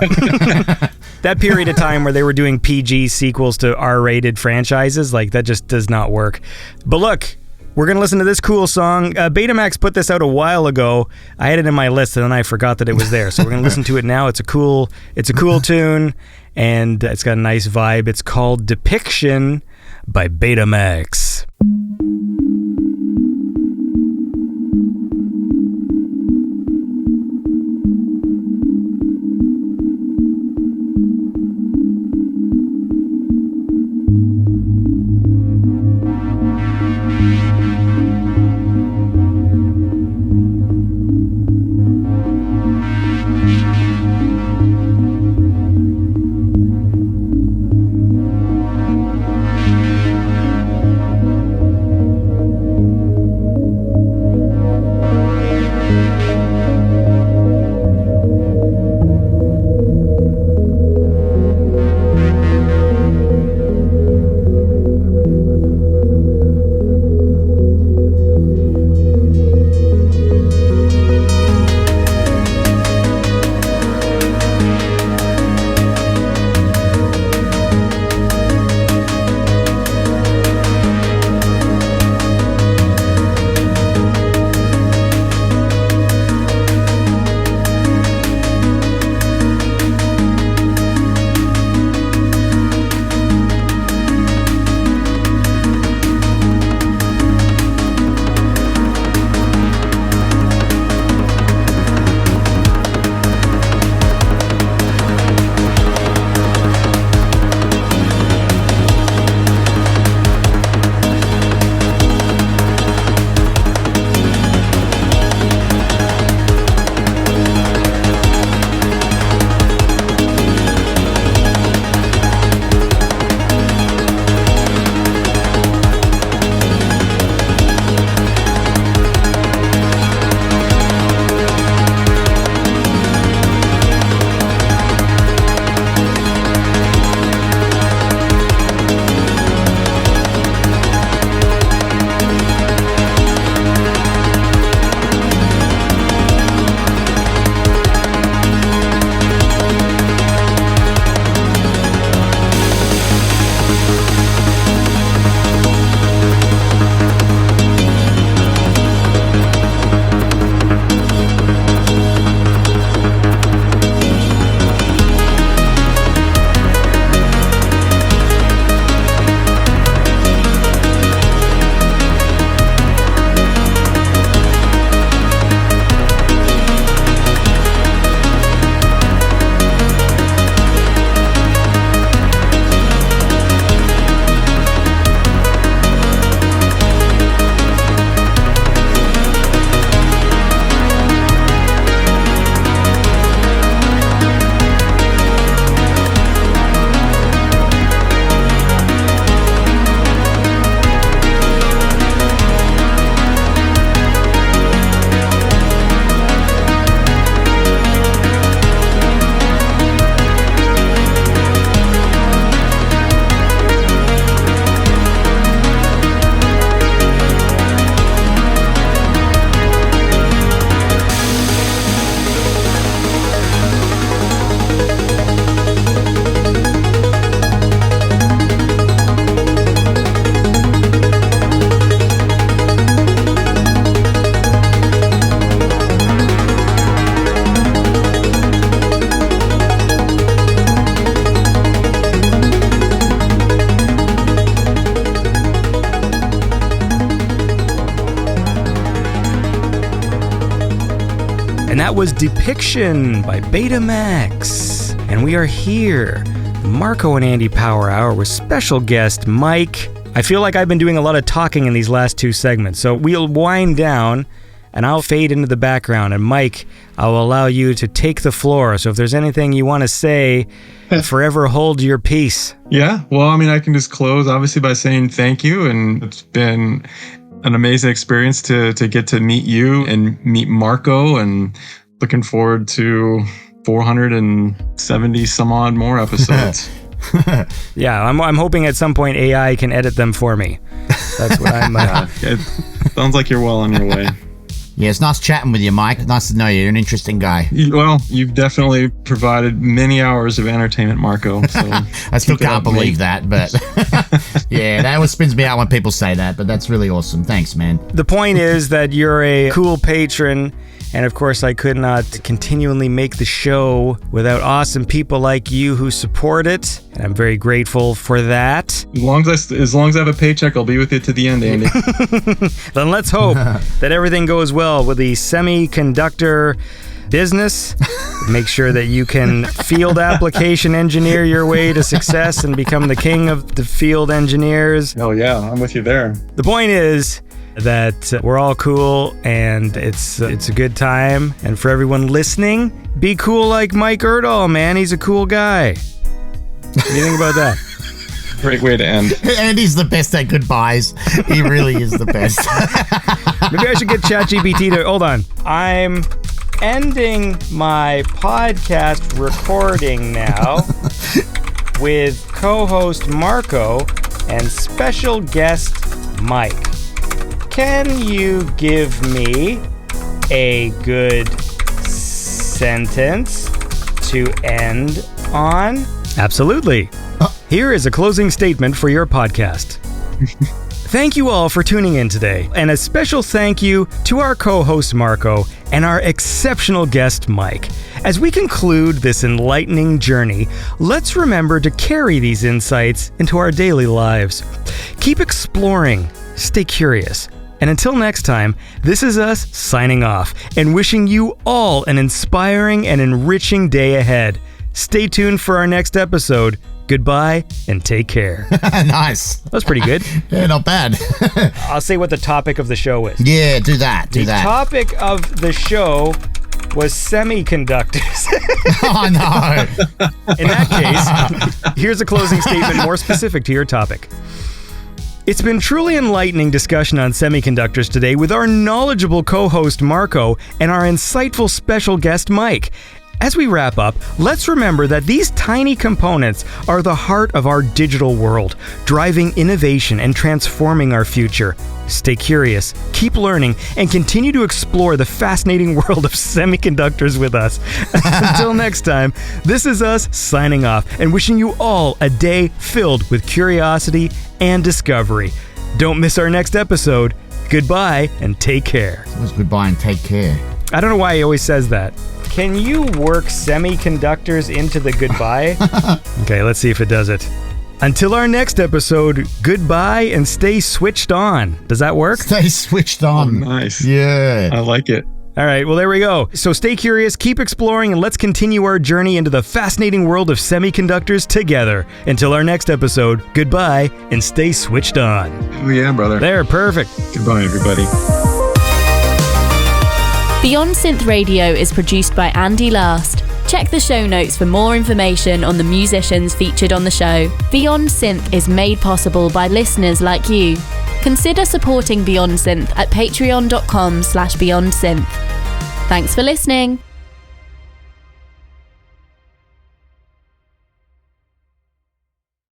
That period of time where they were doing PG sequels to R-rated franchises, like, that just does not work. But look, we're going to listen to this cool song. Betamaxx put this out a while ago. I had it in my list and then I forgot that it was there. So we're going to listen to it now. It's a cool tune, and it's got a nice vibe. It's called Depiction by Betamaxx. And that was Depiction by Betamaxx. And we are here, Marko and Andy Power Hour with special guest Mike. I feel like I've been doing a lot of talking in these last two segments, so we'll wind down and I'll fade into the background. And Mike, I'll allow you to take the floor. So if there's anything you want to say, forever hold your peace. Yeah, well, I mean, I can just close obviously by saying thank you. And it's been an amazing experience to get to meet you and meet Marko, and looking forward to 470 some odd more episodes. Yeah, I'm hoping at some point AI can edit them for me. That's what I'm... It sounds like you're well on your way. Yeah, it's nice chatting with you, Mike. Nice to know you. You're an interesting guy. Well, you've definitely provided many hours of entertainment, Marko. So I still can't believe that, but yeah, that always spins me out when people say that, but that's really awesome. Thanks, man. The point is that you're a cool patron, and of course I could not continually make the show without awesome people like you who support it, and I'm very grateful for that. As long as I have a paycheck, I'll be with you to the end, Andy. Then let's hope that everything goes well with the semiconductor business. Make sure that you can field application engineer your way to success and become the king of the field engineers. Oh yeah, I'm with you there. The point is that we're all cool and it's a good time. And for everyone listening, be cool like Mike Erdahl, man. He's a cool guy. What do you think about that? Great way to end. Andy's the best at goodbyes. He really is the best. Maybe I should get ChatGPT to... Hold on. I'm ending my podcast recording now with co-host Marko and special guest Mike. Can you give me a good sentence to end on? Absolutely. Here is a closing statement for your podcast. Thank you all for tuning in today, and a special thank you to our co-host Marko and our exceptional guest Mike. As we conclude this enlightening journey, let's remember to carry these insights into our daily lives. Keep exploring, stay curious, and until next time, this is us signing off and wishing you all an inspiring and enriching day ahead. Stay tuned for our next episode. Goodbye and take care. Nice. That was pretty good. Yeah, not bad. I'll say what the topic of the show is. Yeah, do that. The topic of the show was semiconductors. Oh, no. In that case, here's a closing statement more specific to your topic. It's been truly enlightening discussion on semiconductors today with our knowledgeable co-host Marko and our insightful special guest Mike. As we wrap up, let's remember that these tiny components are the heart of our digital world, driving innovation and transforming our future. Stay curious, keep learning, and continue to explore the fascinating world of semiconductors with us. Until next time, this is us signing off and wishing you all a day filled with curiosity and discovery. Don't miss our next episode. Goodbye and take care. It was goodbye and take care. I don't know why he always says that. Can you work semiconductors into the goodbye? Okay, let's see if it does it. Until our next episode, goodbye and stay switched on. Does that work? Stay switched on. Oh, nice. Yeah. I like it. All right, well, there we go. So stay curious, keep exploring, and let's continue our journey into the fascinating world of semiconductors together. Until our next episode, goodbye and stay switched on. Oh, yeah, brother. There, perfect. Goodbye, everybody. Beyond Synth Radio is produced by Andy Last. Check the show notes for more information on the musicians featured on the show. Beyond Synth is made possible by listeners like you. Consider supporting Beyond Synth at patreon.com/BeyondSynth. Thanks for listening.